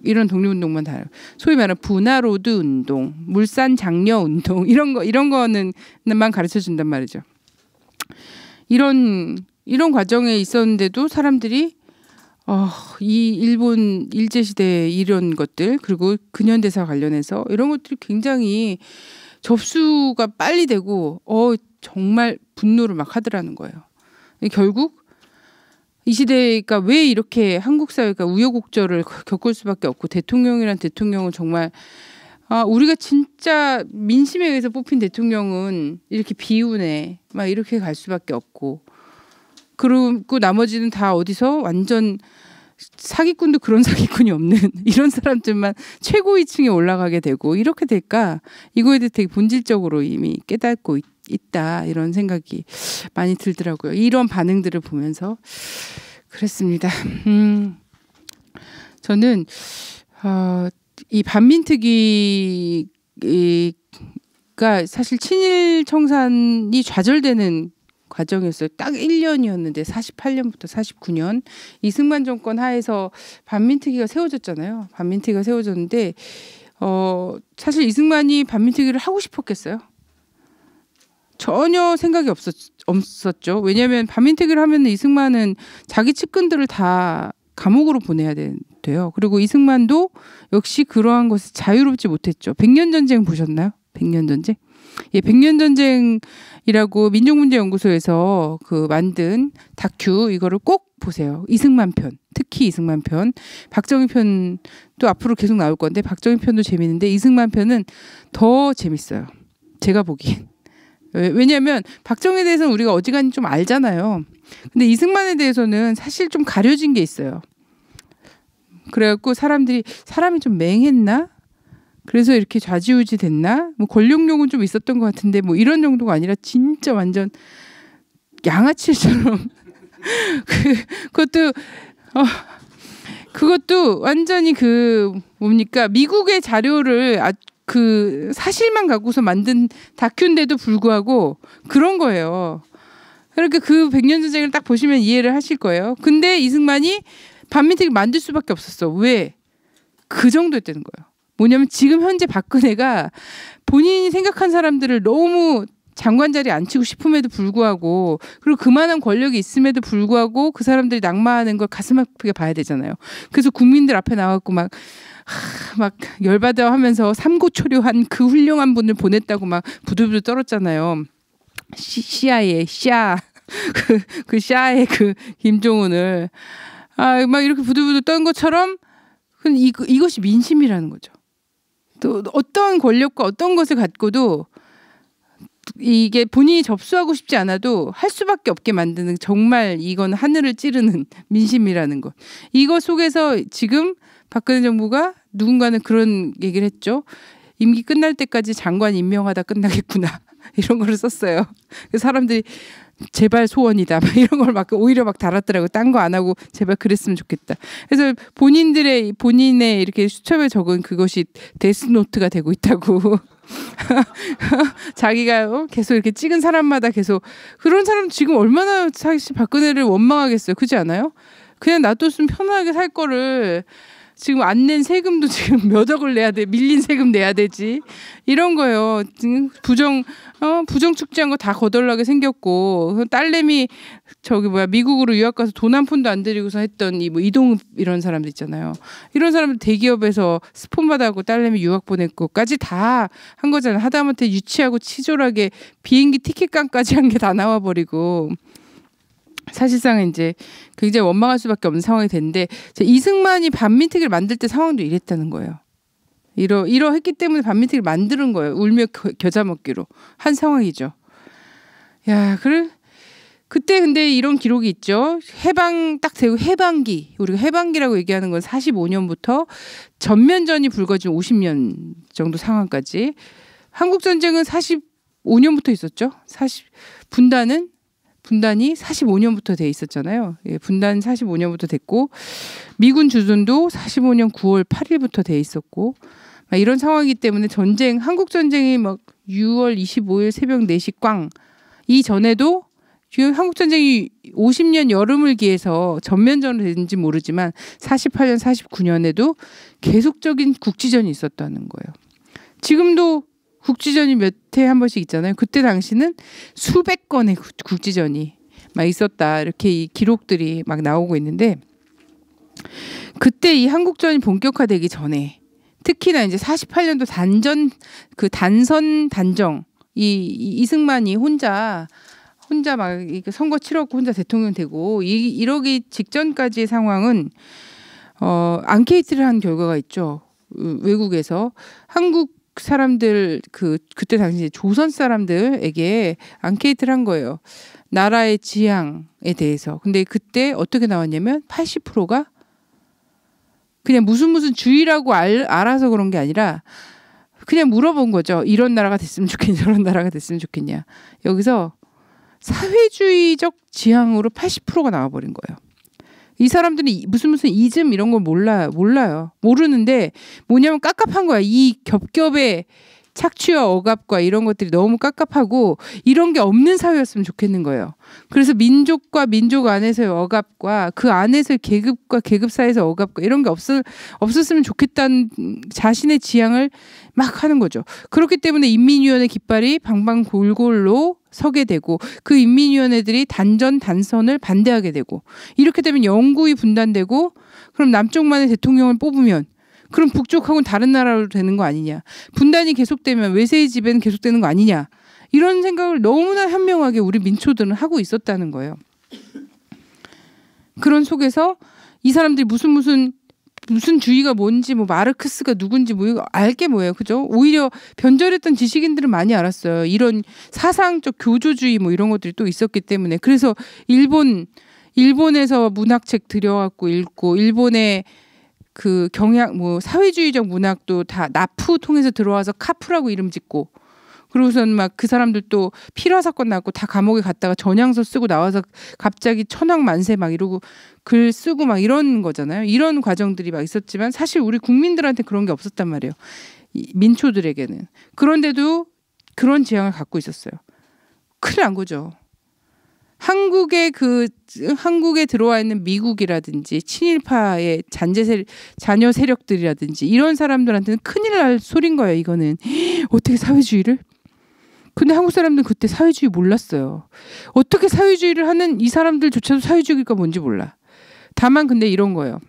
이런 독립운동만 다뤄요. 소위 말하는 분화로드 운동, 물산 장려 운동 이런 거는만 가르쳐 준단 말이죠. 이런 과정에 있었는데도 사람들이 이 일본 일제시대 이런 것들 그리고 근현대사 관련해서 이런 것들이 굉장히 접수가 빨리 되고 정말 분노를 막 하더라는 거예요. 결국 이 시대가 왜 이렇게 한국 사회가 우여곡절을 겪을 수밖에 없고 대통령이란 대통령은 정말 우리가 진짜 민심에 의해서 뽑힌 대통령은 이렇게 비운해 막 이렇게 갈 수밖에 없고 그리고 나머지는 다 어디서 완전 사기꾼도 그런 사기꾼이 없는 이런 사람들만 최고위층에 올라가게 되고 이렇게 될까 이거에 대해 되게 본질적으로 이미 깨닫고 있다 이런 생각이 많이 들더라고요. 이런 반응들을 보면서 그랬습니다. 저는 이 반민특위가 사실 친일 청산이 좌절되는 과정이었어요. 딱 1년이었는데 48년부터 49년 이승만 정권 하에서 반민특위가 세워졌잖아요. 반민특위가 세워졌는데 사실 이승만이 반민특위를 하고 싶었겠어요? 전혀 생각이 없었죠. 왜냐하면 반민특위를 하면 이승만은 자기 측근들을 다 감옥으로 보내야 돼요. 그리고 이승만도 역시 그러한 것에 자유롭지 못했죠. 백년전쟁 보셨나요? 백년전쟁? 예, 백년전쟁이라고 민족문제연구소에서 만든 다큐 이거를 꼭 보세요. 이승만 편, 특히 이승만 편. 박정희 편도 앞으로 계속 나올 건데 박정희 편도 재밌는데 이승만 편은 더 재밌어요. 제가 보기엔. 왜냐하면 박정희에 대해서는 우리가 어지간히 좀 알잖아요. 근데 이승만에 대해서는 사실 좀 가려진 게 있어요. 그래갖고 사람이 좀 맹했나? 그래서 이렇게 좌지우지 됐나? 뭐 권력욕은 좀 있었던 것 같은데 뭐 이런 정도가 아니라 진짜 완전 양아치처럼 그것도 완전히 뭡니까 미국의 자료를 사실만 갖고서 만든 다큐인데도 불구하고 그런 거예요. 그러니까 그 백년전쟁을 딱 보시면 이해를 하실 거예요. 근데 이승만이 반민특위 만들 수밖에 없었어. 왜? 그 정도였다는 거예요. 뭐냐면 지금 현재 박근혜가 본인이 생각한 사람들을 너무 장관 자리에 앉히고 싶음에도 불구하고 그리고 그만한 권력이 있음에도 불구하고 그 사람들이 낙마하는 걸 가슴 아프게 봐야 되잖아요. 그래서 국민들 앞에 나와갖고 막 열받아 하면서 삼고초려한 그 훌륭한 분을 보냈다고 막 부들부들 떨었잖아요. CIA 그 샤의 김종훈을 막 이렇게 부들부들 떤 것처럼 이것이 민심이라는 거죠. 또 어떤 권력과 어떤 것을 갖고도 이게 본인이 접수하고 싶지 않아도 할 수밖에 없게 만드는 정말 이건 하늘을 찌르는 민심이라는 것. 이거 속에서 지금 박근혜 정부가 누군가는 그런 얘기를 했죠. 임기 끝날 때까지 장관 임명하다 끝나겠구나. 이런 거를 썼어요. 사람들이 제발 소원이다. 막 이런 걸 오히려 달았더라고요. 딴 거 안 하고 제발 그랬으면 좋겠다. 그래서 본인의 이렇게 수첩에 적은 그것이 데스노트가 되고 있다고. 자기가 계속 이렇게 찍은 사람마다 계속 그런 사람 지금 얼마나 사실 박근혜를 원망하겠어요. 그렇지 않아요? 그냥 놔뒀으면 편하게 살 거를 지금 안 낸 세금도 지금 몇 억을 내야 돼. 밀린 세금 내야 되지. 이런 거요. 부정 축제한 거 다 거덜나게 생겼고 딸내미 미국으로 유학 가서 돈 한 푼도 안 들이고서 했던 이 뭐 이동읍 이런 사람들 있잖아요. 이런 사람들 대기업에서 스폰 받아고 딸내미 유학 보낼 것까지 다 한 거잖아요. 하다못해 유치하고 치졸하게 비행기 티켓값까지 한 게 다 나와버리고. 사실상은 이제 굉장히 원망할 수밖에 없는 상황이 됐는데 이승만이 반민특위를 만들 때 상황도 이랬다는 거예요. 이러했기 때문에 반민특위를 만드는 거예요. 울며 겨자 먹기로 한 상황이죠. 야, 그때 근데 이런 기록이 있죠. 해방 딱 되고 해방기, 우리가 해방기라고 얘기하는 건 45년부터 전면전이 불거진 50년 정도 상황까지. 한국 전쟁은 45년부터 있었죠. 분단이 45년부터 돼 있었잖아요. 예, 분단 45년부터 됐고 미군 주둔도 45년 9월 8일부터 돼 있었고 이런 상황이기 때문에 한국 전쟁이 막 6월 25일 새벽 4시 꽝 이전에도 한국 전쟁이 50년 여름을 기해서 전면전으로 됐는지 모르지만 48년 49년에도 계속적인 국지전이 있었다는 거예요. 지금도 국지전이 몇 해 한 번씩 있잖아요. 그때 당시는 수백 건의 국지전이 막 있었다. 이렇게 이 기록들이 막 나오고 있는데 그때 이 한국전이 본격화되기 전에 특히나 이제 48년도 단선 단정 이승만이 혼자 막 선거 치렀고 혼자 대통령 되고 이러기 직전까지의 상황은 앙케이트를 한 결과가 있죠. 외국에서 한국 사람들 그때 당시 조선 사람들에게 앙케이트를 한 거예요. 나라의 지향에 대해서. 근데 그때 어떻게 나왔냐면 80%가 그냥 무슨 주의라고 알아서 그런 게 아니라 그냥 물어본 거죠. 이런 나라가 됐으면 좋겠냐, 저런 나라가 됐으면 좋겠냐. 여기서 사회주의적 지향으로 80%가 나와버린 거예요. 이 사람들이 무슨 이즘 이런 걸 몰라요. 모르는데 뭐냐면 깝깝한 거야. 이 겹겹의 착취와 억압과 이런 것들이 너무 깝깝하고 이런 게 없는 사회였으면 좋겠는 거예요. 그래서 민족과 민족 안에서의 억압과 그 안에서의 계급과 계급 사이에서 억압과 이런 게 없었으면 좋겠다는 자신의 지향을 막 하는 거죠. 그렇기 때문에 인민위원회 깃발이 방방골골로 서게 되고 그 인민위원회들이 단선을 반대하게 되고 이렇게 되면 영구히 분단되고 그럼 남쪽만의 대통령을 뽑으면 그럼 북쪽하고는 다른 나라로 되는 거 아니냐. 분단이 계속되면 외세의 지배는 계속되는 거 아니냐. 이런 생각을 너무나 현명하게 우리 민초들은 하고 있었다는 거예요. 그런 속에서 이 사람들이 무슨 주의가 뭔지 뭐 마르크스가 누군지 뭐 알게 뭐예요. 그죠? 오히려 변절했던 지식인들은 많이 알았어요. 이런 사상적 교조주의 뭐 이런 것들이 또 있었기 때문에. 그래서 일본에서 문학책 들여갖고 읽고 일본의 그 경향 뭐 사회주의적 문학도 다 나프 통해서 들어와서 카프라고 이름 짓고 그러고서는 막 그 사람들 또 필화 사건 나고 다 감옥에 갔다가 전향서 쓰고 나와서 갑자기 천황 만세 막 이러고 글 쓰고 막 이런 거잖아요. 이런 과정들이 막 있었지만 사실 우리 국민들한테 그런 게 없었단 말이에요. 민초들에게는. 그런데도 그런 지향을 갖고 있었어요. 큰일 난 거죠. 한국에 들어와 있는 미국이라든지 친일파의 자녀 세력들이라든지 이런 사람들한테는 큰일 날 소린 거예요. 이거는 어떻게 사회주의를? 근데 한국 사람들은 그때 사회주의 몰랐어요. 어떻게 사회주의를 하는 이 사람들조차도 사회주의가 뭔지 몰라. 다만 근데 이런 거예요.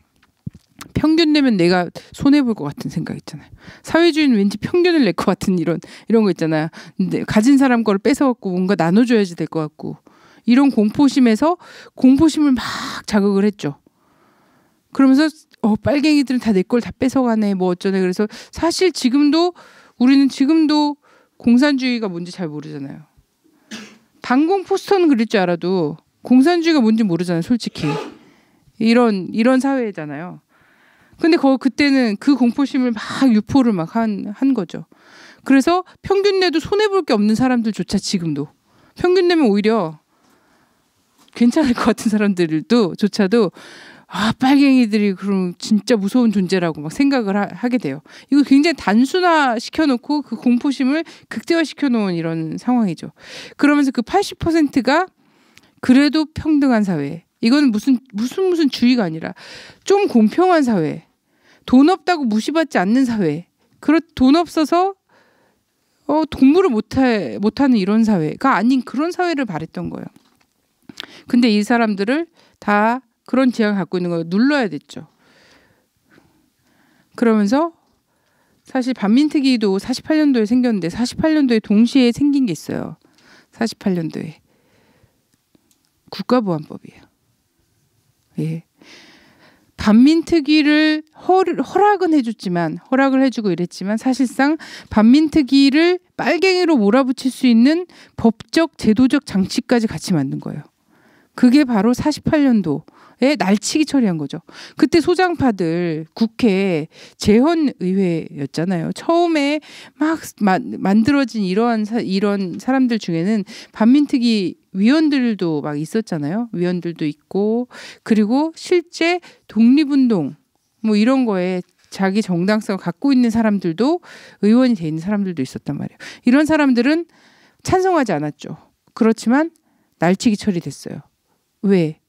평균 내면 내가 손해볼 것 같은 생각 있잖아요. 사회주의는 왠지 평균을 낼 것 같은 이런 거 있잖아요. 근데 가진 사람 거를 뺏어갖고 뭔가 나눠줘야지 될 것 같고 이런 공포심에서 공포심을 막 자극을 했죠. 그러면서 빨갱이들은 다 내 걸 다 뺏어가네 뭐 어쩌네. 그래서 사실 우리는 지금도 공산주의가 뭔지 잘 모르잖아요. 방공 포스터는 그릴 줄 알아도 공산주의가 뭔지 모르잖아요. 솔직히 이런 사회잖아요. 근데 그때는 그 공포심을 막 유포를 막 한 거죠. 그래서 평균 내도 손해 볼 게 없는 사람들조차도 평균 내면 오히려 괜찮을 것 같은 사람들조차도 빨갱이들이 그럼 진짜 무서운 존재라고 막 생각을 하게 돼요. 이거 굉장히 단순화 시켜놓고 그 공포심을 극대화 시켜놓은 이런 상황이죠. 그러면서 그 80%가 그래도 평등한 사회. 이거는 무슨 주의가 아니라 좀 공평한 사회. 돈 없다고 무시받지 않는 사회. 돈 없어서 동물을 못하는 이런 사회가 아닌 그런 사회를 바랬던 거예요. 근데 이 사람들을 다 그런 지향을 갖고 있는 걸 눌러야 됐죠. 그러면서 사실 반민특위도 48년도에 생겼는데 48년도에 동시에 생긴 게 있어요. 48년도에 국가보안법이에요. 예. 반민특위를 허락은 해줬지만 허락을 해주고 이랬지만 사실상 반민특위를 빨갱이로 몰아붙일 수 있는 법적 제도적 장치까지 같이 만든 거예요. 그게 바로 48년도에 날치기 처리한 거죠. 그때 소장파들 국회 재헌의회였잖아요. 처음에 막 만들어진 이런 사람들 중에는 반민특위 위원들도 막 있었잖아요. 위원들도 있고 그리고 실제 독립운동 뭐 이런 거에 자기 정당성을 갖고 있는 사람들도 의원이 돼 있는 사람들도 있었단 말이에요. 이런 사람들은 찬성하지 않았죠. 그렇지만 날치기 처리됐어요. 왜?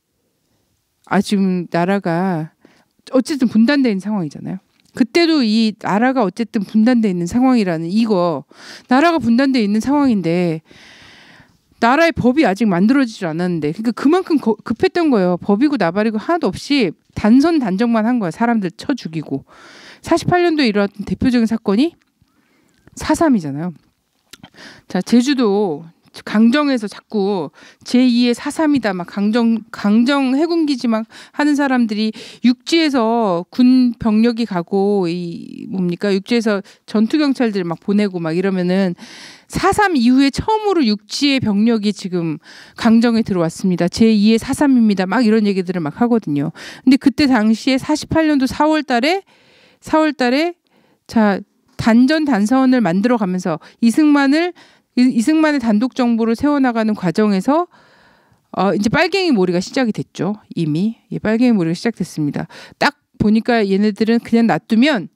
지금 나라가 어쨌든 분단되어 있는 상황이잖아요. 그때도 이 나라가 어쨌든 분단되어 있는 상황이라는 나라가 분단되어 있는 상황인데 나라의 법이 아직 만들어지지 않았는데 그러니까 그만큼 급했던 거예요. 법이고 나발이고 하나도 없이 단정만 한 거야. 사람들 쳐 죽이고. 48년도에 일어났던 대표적인 사건이 4.3이잖아요. 자, 제주도 강정에서 자꾸 제2의 4.3이다 막 강정 해군기지 막 하는 사람들이 육지에서 군 병력이 가고 육지에서 전투 경찰들 막 보내고 막 이러면은 4.3 이후에 처음으로 육지의 병력이 지금 강정에 들어왔습니다. 제2의 4.3입니다. 막 이런 얘기들을 막 하거든요. 근데 그때 당시에 48년도 4월 달에 자 단선을 만들어 가면서 이승만의 단독 정부를 세워나가는 과정에서 이제 빨갱이 몰이가 시작이 됐죠. 이미 빨갱이 몰이가 시작됐습니다. 딱 보니까 얘네들은 그냥 놔두면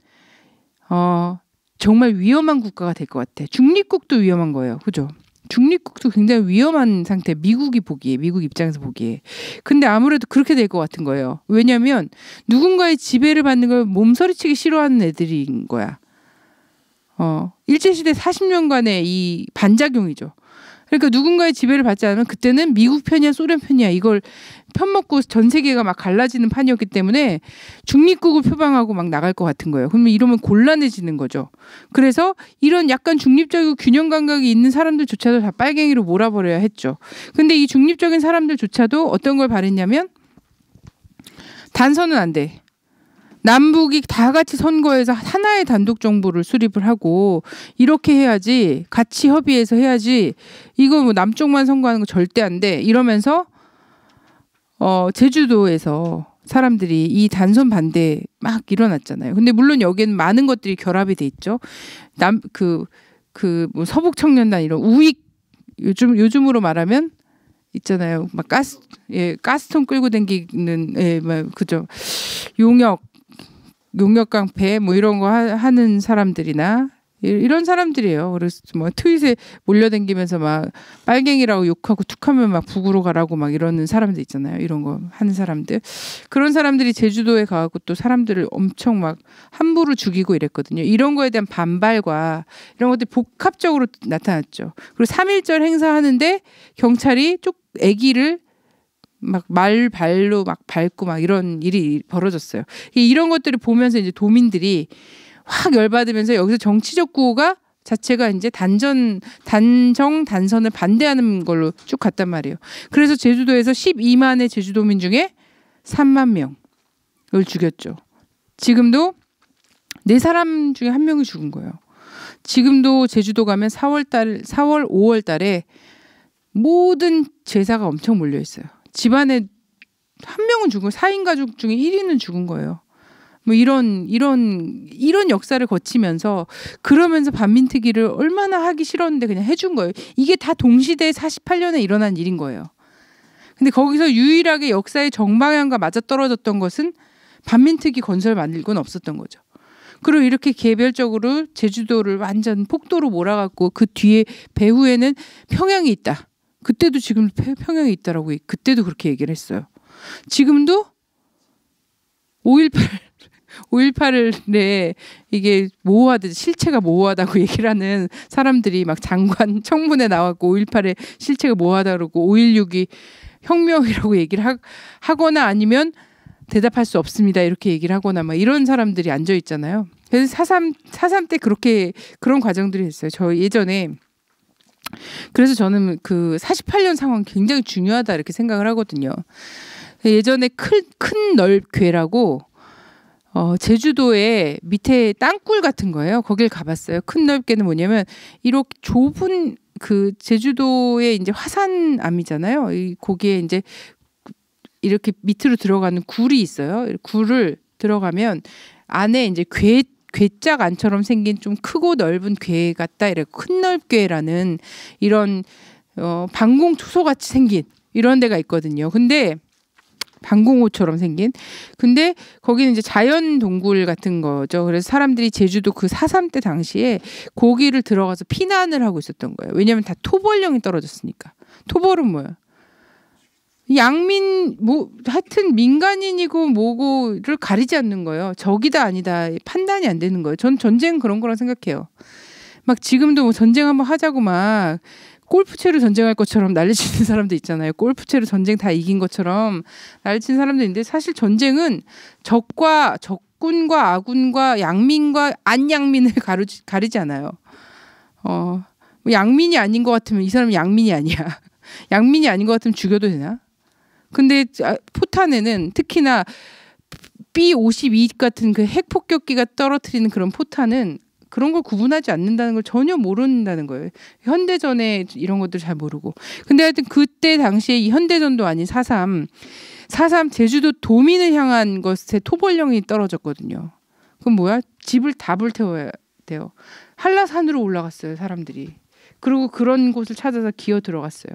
정말 위험한 국가가 될 것 같아. 중립국도 위험한 거예요. 그죠? 중립국도 굉장히 위험한 상태. 미국 입장에서 보기에. 근데 아무래도 그렇게 될 것 같은 거예요. 왜냐하면 누군가의 지배를 받는 걸 몸서리치기 싫어하는 애들인 거야. 일제시대 40년간의 이 반작용이죠. 그러니까 누군가의 지배를 받지 않으면 그때는 미국 편이야 소련 편이야 이걸 편먹고 전 세계가 막 갈라지는 판이었기 때문에 중립국을 표방하고 막 나갈 것 같은 거예요. 그러면 이러면 곤란해지는 거죠. 그래서 이런 약간 중립적이고 균형 감각이 있는 사람들조차도 다 빨갱이로 몰아버려야 했죠. 근데 이 중립적인 사람들조차도 어떤 걸 바랬냐면 단서는 안 돼. 남북이 다 같이 선거해서 하나의 단독 정부를 수립을 하고 이렇게 해야지 같이 협의해서 해야지 이거 뭐 남쪽만 선거하는 거 절대 안 돼 이러면서 제주도에서 사람들이 이 단선 반대 막 일어났잖아요. 근데 물론 여기는 많은 것들이 결합이 돼 있죠. 뭐 서북 청년단 이런 우익 요즘으로 말하면 있잖아요. 막 가스통 끌고 다니는 그죠. 용역 깡패 뭐 이런 거 하는 사람들이나 이런 사람들이에요. 그래서 뭐 트윗에 몰려다니면서 막 빨갱이라고 욕하고 툭하면 막 북으로 가라고 막 이러는 사람들 있잖아요. 이런 거 하는 사람들. 그런 사람들이 제주도에 가고 또 사람들을 엄청 막 함부로 죽이고 이랬거든요. 이런 거에 대한 반발과 이런 것들이 복합적으로 나타났죠. 그리고 3.1절 행사하는데 경찰이 애기를 막 발로 막 밟고 막 이런 일이 벌어졌어요. 이런 것들을 보면서 이제 도민들이 확 열받으면서 여기서 정치적 구호가 자체가 이제 단선을 반대하는 걸로 쭉 갔단 말이에요. 그래서 제주도에서 12만의 제주도민 중에 3만 명을 죽였죠. 지금도 4사람 중에 1명이 죽은 거예요. 지금도 제주도 가면 4월, 5월 달에 모든 제사가 엄청 몰려 있어요. 집안에 1명은 죽은 4인 가족 중에 1인은 죽은 거예요. 뭐 이런 역사를 거치면서 그러면서 반민특위를 얼마나 하기 싫었는데 그냥 해준 거예요. 이게 다 동시대에 48년에 일어난 일인 거예요. 근데 거기서 유일하게 역사의 정방향과 맞아떨어졌던 것은 반민특위 건설 말고는 없었던 거죠. 그리고 이렇게 개별적으로 제주도를 완전 폭도로 몰아갔고 그 뒤에 배후에는 평양이 있다. 그때도 지금 평양이 있다라고 그때도 그렇게 얘기를 했어요. 지금도 5.18 5.18에 이게 모호하듯 실체가 모호하다고 얘기를 하는 사람들이 막 장관 청문회 나왔고 5.18의 실체가 모호하다 그러고 5.16이 혁명이라고 얘기를 하거나 아니면 대답할 수 없습니다 이렇게 얘기를 하거나 막 이런 사람들이 앉아 있잖아요. 그래서 4.3 때 그렇게 그런 과정들이 있어요. 저 예전에 그래서 저는 그 48년 상황 굉장히 중요하다 이렇게 생각을 하거든요. 예전에 큰 넓괴라고 제주도에 밑에 땅굴 같은 거예요. 거길 가봤어요. 큰 넓괴는 뭐냐면 이렇게 좁은 그 제주도의 이제 화산암이잖아요. 거기에 이제 이렇게 밑으로 들어가는 굴이 있어요. 굴을 들어가면 안에 이제 괴짝 안처럼 생긴 좀 크고 넓은 괴 같다. 이래 큰 넓괴라는 이런 방공 투소 같이 생긴 이런 데가 있거든요. 근데 방공호처럼 생긴. 근데 거기는 이제 자연 동굴 같은 거죠. 그래서 사람들이 제주도 그 4.3 때 당시에 거기를 들어가서 피난을 하고 있었던 거예요. 왜냐하면 다 토벌령이 떨어졌으니까. 토벌은 뭐야? 양민 뭐 하여튼 민간인이고 뭐고를 가리지 않는 거예요. 적이다 아니다 판단이 안 되는 거예요. 전 전쟁 그런 거라 생각해요. 막 지금도 뭐 전쟁 한번 하자고 막 골프채로 전쟁할 것처럼 난리치는 사람도 있잖아요. 골프채로 전쟁 다 이긴 것처럼 난리치는 사람도 있는데 사실 전쟁은 적군과 아군과 양민과 안양민을 가리지 않아요. 뭐 양민이 아닌 것 같으면 이 사람은 양민이 아니야. 양민이 아닌 것 같으면 죽여도 되나? 근데 포탄에는 특히나 B-52 같은 그 핵폭격기가 떨어뜨리는 그런 포탄은 그런 걸 구분하지 않는다는 걸 전혀 모른다는 거예요. 현대전에 이런 것들 잘 모르고. 근데 하여튼 그때 당시에 이 현대전도 아닌 4.3 제주도 도민을 향한 것에 토벌령이 떨어졌거든요. 그럼 뭐야? 집을 다 불태워야 돼요. 한라산으로 올라갔어요, 사람들이. 그리고 그런 곳을 찾아서 기어 들어갔어요.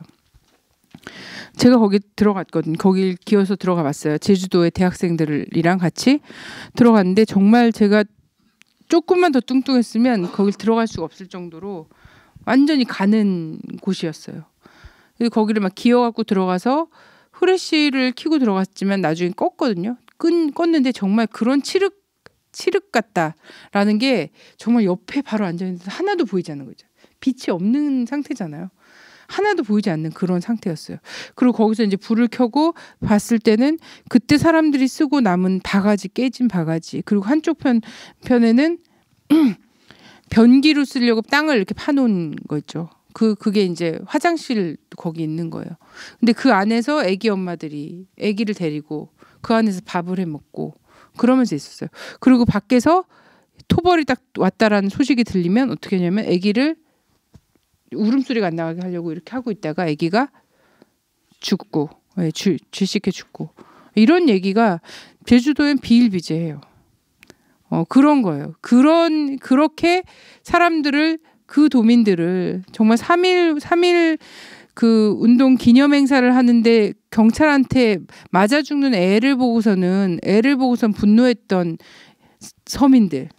제가 거기 들어갔거든요. 거길 기어서 들어가 봤어요. 제주도의 대학생들이랑 같이 들어갔는데 정말 제가 조금만 더 뚱뚱했으면 거길 들어갈 수가 없을 정도로 완전히 가는 곳이었어요. 거기를 막 기어갖고 들어가서 후레쉬를 켜고 들어갔지만 나중에 껐거든요. 껐는데 정말 그런 칠흑 같다라는 게 정말 옆에 바로 앉아있는데 하나도 보이지 않는 거죠. 빛이 없는 상태잖아요. 하나도 보이지 않는 그런 상태였어요. 그리고 거기서 이제 불을 켜고 봤을 때는 그때 사람들이 쓰고 남은 바가지, 깨진 바가지, 그리고 한쪽 편에는 변기로 쓰려고 땅을 이렇게 파놓은 거 있죠. 그게 이제 화장실 거기 있는 거예요. 근데 그 안에서 아기 엄마들이 아기를 데리고 그 안에서 밥을 해 먹고 그러면서 있었어요. 그리고 밖에서 토벌이 딱 왔다라는 소식이 들리면 어떻게 하냐면 아기를 울음소리가 안 나게 하려고 이렇게 하고 있다가 아기가 죽고 쥐식해 죽고 이런 얘기가 제주도엔 비일비재해요. 그런 거예요. 그렇게 사람들을 그 도민들을 정말 3.1 그 운동 기념 행사를 하는데 경찰한테 맞아 죽는 애를 보고선 분노했던 서민들.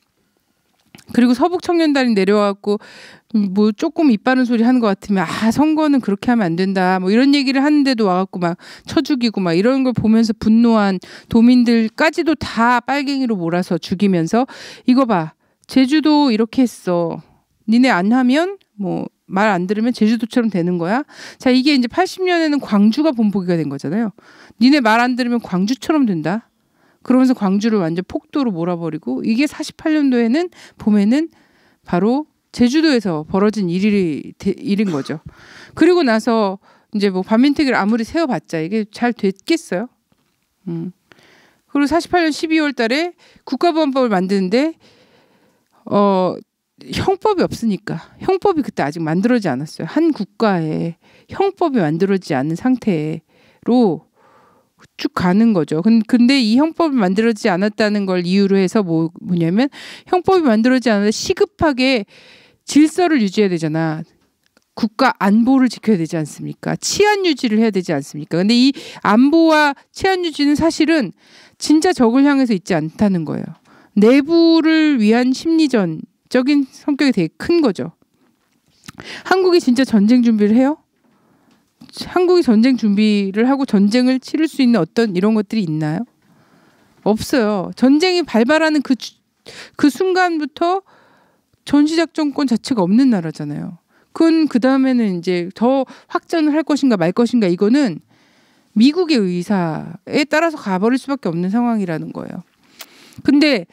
그리고 서북 청년단이 내려와갖고 뭐 조금 입바른 소리 하는 것 같으면 선거는 그렇게 하면 안 된다 뭐 이런 얘기를 하는데도 와갖고 막 쳐 죽이고 막 이런 걸 보면서 분노한 도민들까지도 다 빨갱이로 몰아서 죽이면서 이거 봐 제주도 이렇게 했어 니네 안 하면 뭐 말 안 들으면 제주도처럼 되는 거야. 자 이게 이제 80년에는 광주가 본보기가 된 거잖아요. 니네 말 안 들으면 광주처럼 된다. 그러면서 광주를 완전 폭도로 몰아버리고 이게 48년도에는 봄에는 바로 제주도에서 벌어진 일인 거죠. 그리고 나서 이제 뭐 반민특위를 아무리 세워봤자 이게 잘 됐겠어요. 그리고 48년 12월 달에 국가보안법을 만드는데 형법이 없으니까 형법이 그때 아직 만들어지지 않았어요. 한 국가에 형법이 만들어지지 않은 상태로 쭉 가는 거죠. 근데 이 형법이 만들어지지 않았다는 걸 이유로 해서 뭐냐면 형법이 만들어지지 않아서 시급하게 질서를 유지해야 되잖아. 국가 안보를 지켜야 되지 않습니까? 치안 유지를 해야 되지 않습니까? 근데 이 안보와 치안 유지는 사실은 진짜 적을 향해서 있지 않다는 거예요. 내부를 위한 심리전적인 성격이 되게 큰 거죠. 한국이 진짜 전쟁 준비를 해요? 한국이 전쟁 준비를 하고 전쟁을 치를 수 있는 어떤 이런 것들이 있나요? 없어요. 전쟁이 발발하는 그 순간부터 전시작전권 자체가 없는 나라잖아요. 그건 그 다음에는 이제 더 확전을 할 것인가 말 것인가 이거는 미국의 의사에 따라서 가버릴 수밖에 없는 상황이라는 거예요. 근데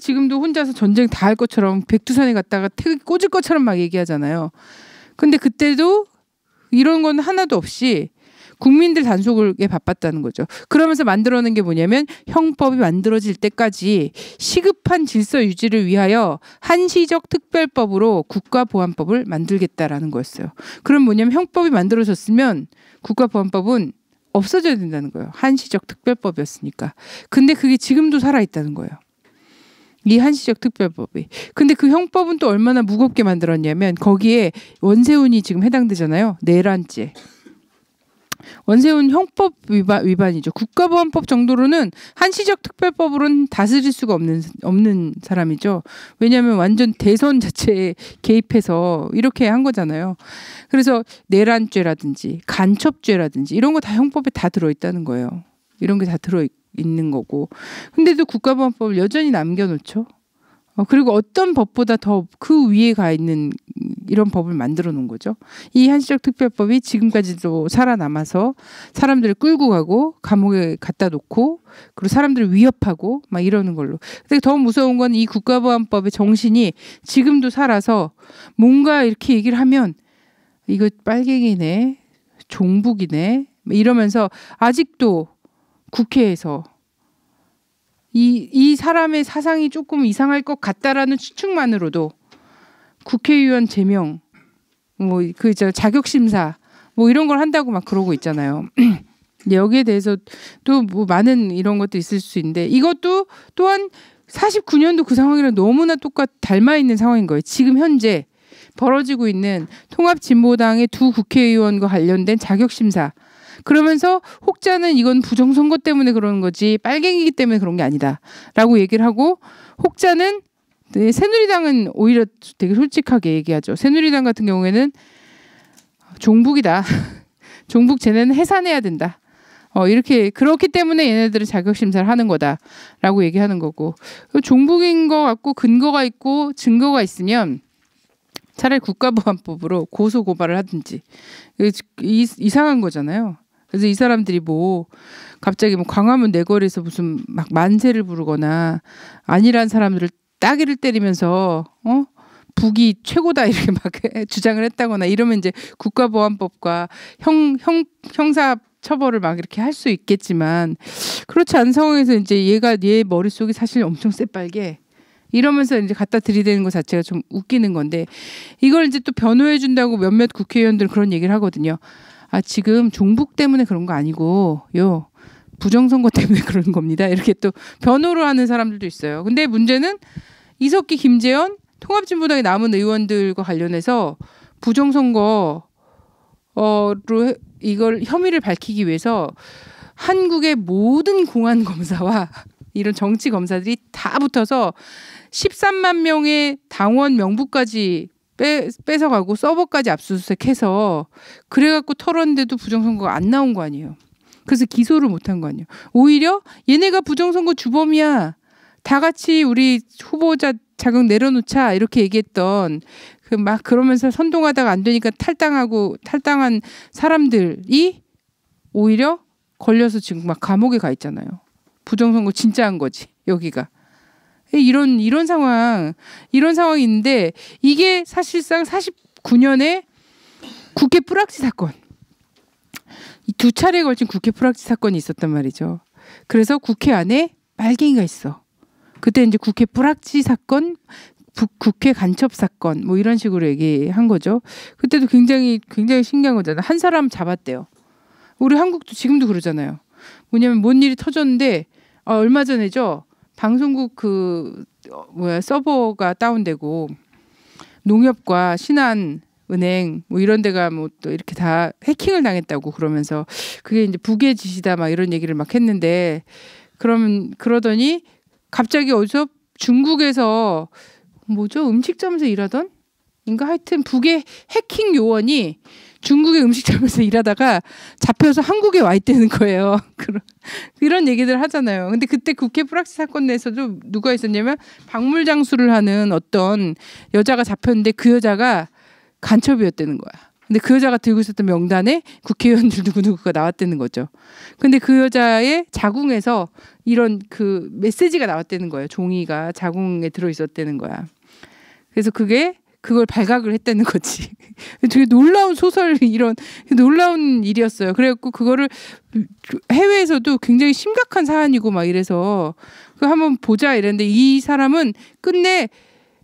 지금도 혼자서 전쟁 다 할 것처럼 백두산에 갔다가 태극기 꽂을 것처럼 막 얘기하잖아요. 근데 그때도 이런 건 하나도 없이 국민들 단속에 바빴다는 거죠. 그러면서 만들어낸 게 뭐냐면 형법이 만들어질 때까지 시급한 질서 유지를 위하여 한시적 특별법으로 국가보안법을 만들겠다라는 거였어요. 그럼 뭐냐면 형법이 만들어졌으면 국가보안법은 없어져야 된다는 거예요. 한시적 특별법이었으니까. 근데 그게 지금도 살아있다는 거예요. 이 한시적 특별법이. 근데 그 형법은 또 얼마나 무겁게 만들었냐면 거기에 원세훈이 지금 해당되잖아요. 내란죄. 원세훈 형법 위반이죠. 국가보안법 정도로는 한시적 특별법으로는 다스릴 수가 없는 사람이죠. 왜냐하면 완전 대선 자체에 개입해서 이렇게 한 거잖아요. 그래서 내란죄라든지 간첩죄라든지 이런 거 다 형법에 다 들어있다는 거예요. 이런 게 다 들어있는 거고. 근데도 국가보안법을 여전히 남겨놓죠. 그리고 어떤 법보다 더 그 위에 가 있는 이런 법을 만들어 놓은 거죠. 이 한시적 특별법이 지금까지도 살아남아서 사람들을 끌고 가고 감옥에 갖다 놓고 그리고 사람들을 위협하고 막 이러는 걸로. 근데 더 무서운 건 이 국가보안법의 정신이 지금도 살아서 뭔가 이렇게 얘기를 하면 이거 빨갱이네, 종북이네 이러면서 아직도 국회에서 이 사람의 사상이 조금 이상할 것 같다라는 추측만으로도 국회의원 제명, 뭐 그 자격 심사, 뭐 이런 걸 한다고 막 그러고 있잖아요. 여기에 대해서 또 뭐 많은 이런 것도 있을 수 있는데 이것도 또한 49년도 그 상황이랑 너무나 닮아 있는 상황인 거예요. 지금 현재 벌어지고 있는 통합진보당의 두 국회의원과 관련된 자격 심사. 그러면서 혹자는 이건 부정선거 때문에 그러는 거지 빨갱이기 때문에 그런 게 아니다라고 얘기를 하고 혹자는 새누리당은 오히려 되게 솔직하게 얘기하죠. 새누리당 같은 경우에는 종북이다. 종북 쟤네는 해산해야 된다. 이렇게 그렇기 때문에 얘네들은 자격심사를 하는 거다라고 얘기하는 거고 종북인 것 같고 근거가 있고 증거가 있으면 차라리 국가보안법으로 고소 고발을 하든지 이상한 거잖아요. 그래서 이 사람들이 뭐 갑자기 뭐 광화문 내거리에서 무슨 막 만세를 부르거나 아니란 사람들을 따귀를 때리면서 북이 최고다 이렇게 막 주장을 했다거나 이러면 이제 국가보안법과 형사 처벌을 막 이렇게 할 수 있겠지만 그렇지 않은 상황에서 이제 얘 머릿속이 사실 엄청 새빨개 이러면서 이제 갖다 들이대는 것 자체가 좀 웃기는 건데 이걸 이제 또 변호해 준다고 몇몇 국회의원들은 그런 얘기를 하거든요. 지금 종북 때문에 그런 거 아니고 부정선거 때문에 그런 겁니다. 이렇게 또 변호를 하는 사람들도 있어요. 근데 문제는 이석기, 김재현 통합진보당의 남은 의원들과 관련해서 부정선거로 이걸 혐의를 밝히기 위해서 한국의 모든 공안 검사와 이런 정치 검사들이 다 붙어서 13만 명의 당원 명부까지 뺏어가고 서버까지 압수수색해서 그래갖고 털었는데도 부정선거가 안 나온 거 아니에요. 그래서 기소를 못한 거 아니에요. 오히려 얘네가 부정선거 주범이야. 다 같이 우리 후보자 자격 내려놓자 이렇게 얘기했던 막 그러면서 선동하다가 안 되니까 탈당한 사람들이 오히려 걸려서 지금 막 감옥에 가 있잖아요. 부정선거 진짜 한 거지 여기가. 이런 상황이 있는데 이게 사실상 49년에 국회 뿌락지 사건 두 차례에 걸친 국회 뿌락지 사건이 있었단 말이죠. 그래서 국회 안에 빨갱이가 있어. 그때 이제 국회 뿌락지 사건, 국회 간첩 사건 뭐 이런 식으로 얘기한 거죠. 그때도 굉장히 신기한 거잖아요. 한 사람 잡았대요. 우리 한국도 지금도 그러잖아요. 뭐냐면 뭔 일이 터졌는데 얼마 전에죠. 방송국 서버가 다운되고 농협과 신한은행 뭐 이런 데가 뭐 또 이렇게 다 해킹을 당했다고 그러면서 그게 이제 북의 짓이다 막 이런 얘기를 막 했는데 그러더니 갑자기 어디서 중국에서 뭐죠? 음식점에서 일하던 인가 하여튼 북의 해킹 요원이 중국의 음식점에서 일하다가 잡혀서 한국에 와 있다는 거예요. 이런 얘기들 하잖아요. 근데 그때 국회 프락치 사건 내에서도 누가 있었냐면 박물장수를 하는 어떤 여자가 잡혔는데 그 여자가 간첩이었다는 거야. 근데 그 여자가 들고 있었던 명단에 국회의원들 누구누구가 나왔다는 거죠. 근데 그 여자의 자궁에서 이런 그 메시지가 나왔다는 거예요. 종이가 자궁에 들어 있었다는 거야. 그래서 그걸 발각을 했다는 거지. 되게 놀라운 소설, 이런 놀라운 일이었어요. 그래갖고 그거를 해외에서도 굉장히 심각한 사안이고 막 이래서 그거 한번 보자 이랬는데 이 사람은 끝내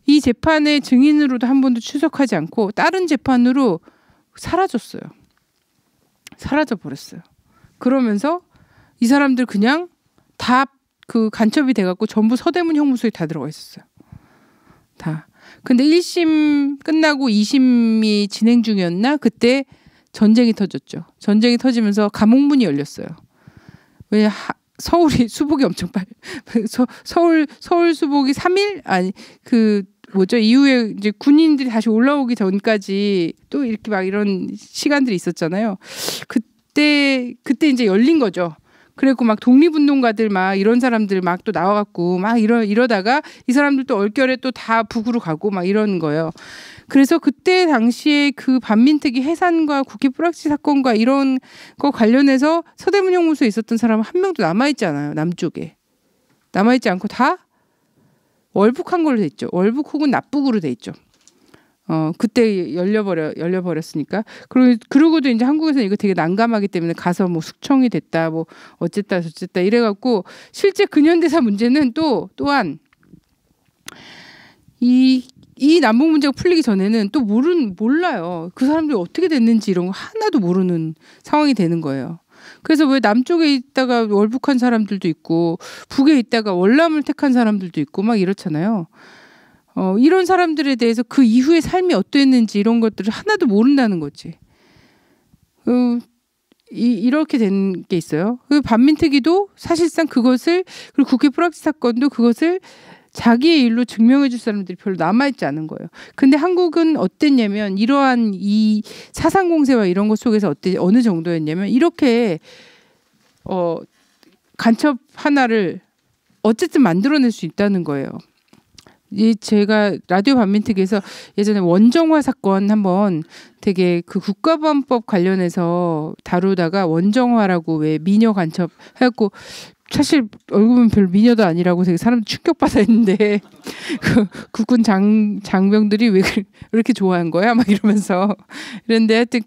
이 재판의 증인으로도 한 번도 출석하지 않고 다른 재판으로 사라졌어요. 사라져 버렸어요. 그러면서 이 사람들 그냥 다 그 간첩이 돼갖고 전부 서대문 형무소에 다 들어가 있었어요. 다. 근데 1심 끝나고 2심이 진행 중이었나? 그때 전쟁이 터졌죠. 전쟁이 터지면서 감옥문이 열렸어요. 왜 서울이 수복이 엄청 서울 수복이 3일? 아니 이후에 이제 군인들이 다시 올라오기 전까지 또 이렇게 막 이런 시간들이 있었잖아요. 그때 이제 열린 거죠. 그래갖고 막 독립운동가들 막 이런 사람들 막 또 나와갖고 막 이러다가 이 사람들 또 얼결에 또 다 북으로 가고 막 이러는 거예요. 그래서 그때 당시에 그 반민특위 해산과 국회 뿌락치 사건과 이런 거 관련해서 서대문 형무소에 있었던 사람은 한 명도 남아있지 않아요. 남쪽에. 남아있지 않고 다 월북한 걸로 돼 있죠. 월북 혹은 납북으로 돼 있죠. 그때 열려버렸으니까. 그러고도 이제 한국에서는 이거 되게 난감하기 때문에 가서 뭐 숙청이 됐다, 뭐 어쨌다 저쨌다 이래갖고 실제 근현대사 문제는 또한 이 남북 문제가 풀리기 전에는 또 몰라요. 그 사람들이 어떻게 됐는지 이런 거 하나도 모르는 상황이 되는 거예요. 그래서 왜 남쪽에 있다가 월북한 사람들도 있고 북에 있다가 월남을 택한 사람들도 있고 막 이렇잖아요. 이런 사람들에 대해서 그 이후의 삶이 어땠는지 이런 것들을 하나도 모른다는 거지. 이렇게 된 게 있어요. 그 반민특위도 사실상 그것을, 그리고 국회 뿌락치 사건도 그것을 자기의 일로 증명해 줄 사람들이 별로 남아있지 않은 거예요. 근데 한국은 어땠냐면 이러한 이 사상 공세와 이런 것 속에서 어느 정도였냐면 이렇게 간첩 하나를 어쨌든 만들어낼 수 있다는 거예요. 제가 라디오 반민특위에서 예전에 원정화 사건 한번 되게 그 국가보안법 관련해서 다루다가 원정화라고 왜 미녀 간첩 해갖고 사실 얼굴 보면 별 미녀도 아니라고 되게 사람들 충격받아 했는데 그 국군 장병들이 왜 이렇게 좋아한 거야? 막 이러면서 그런데 하여튼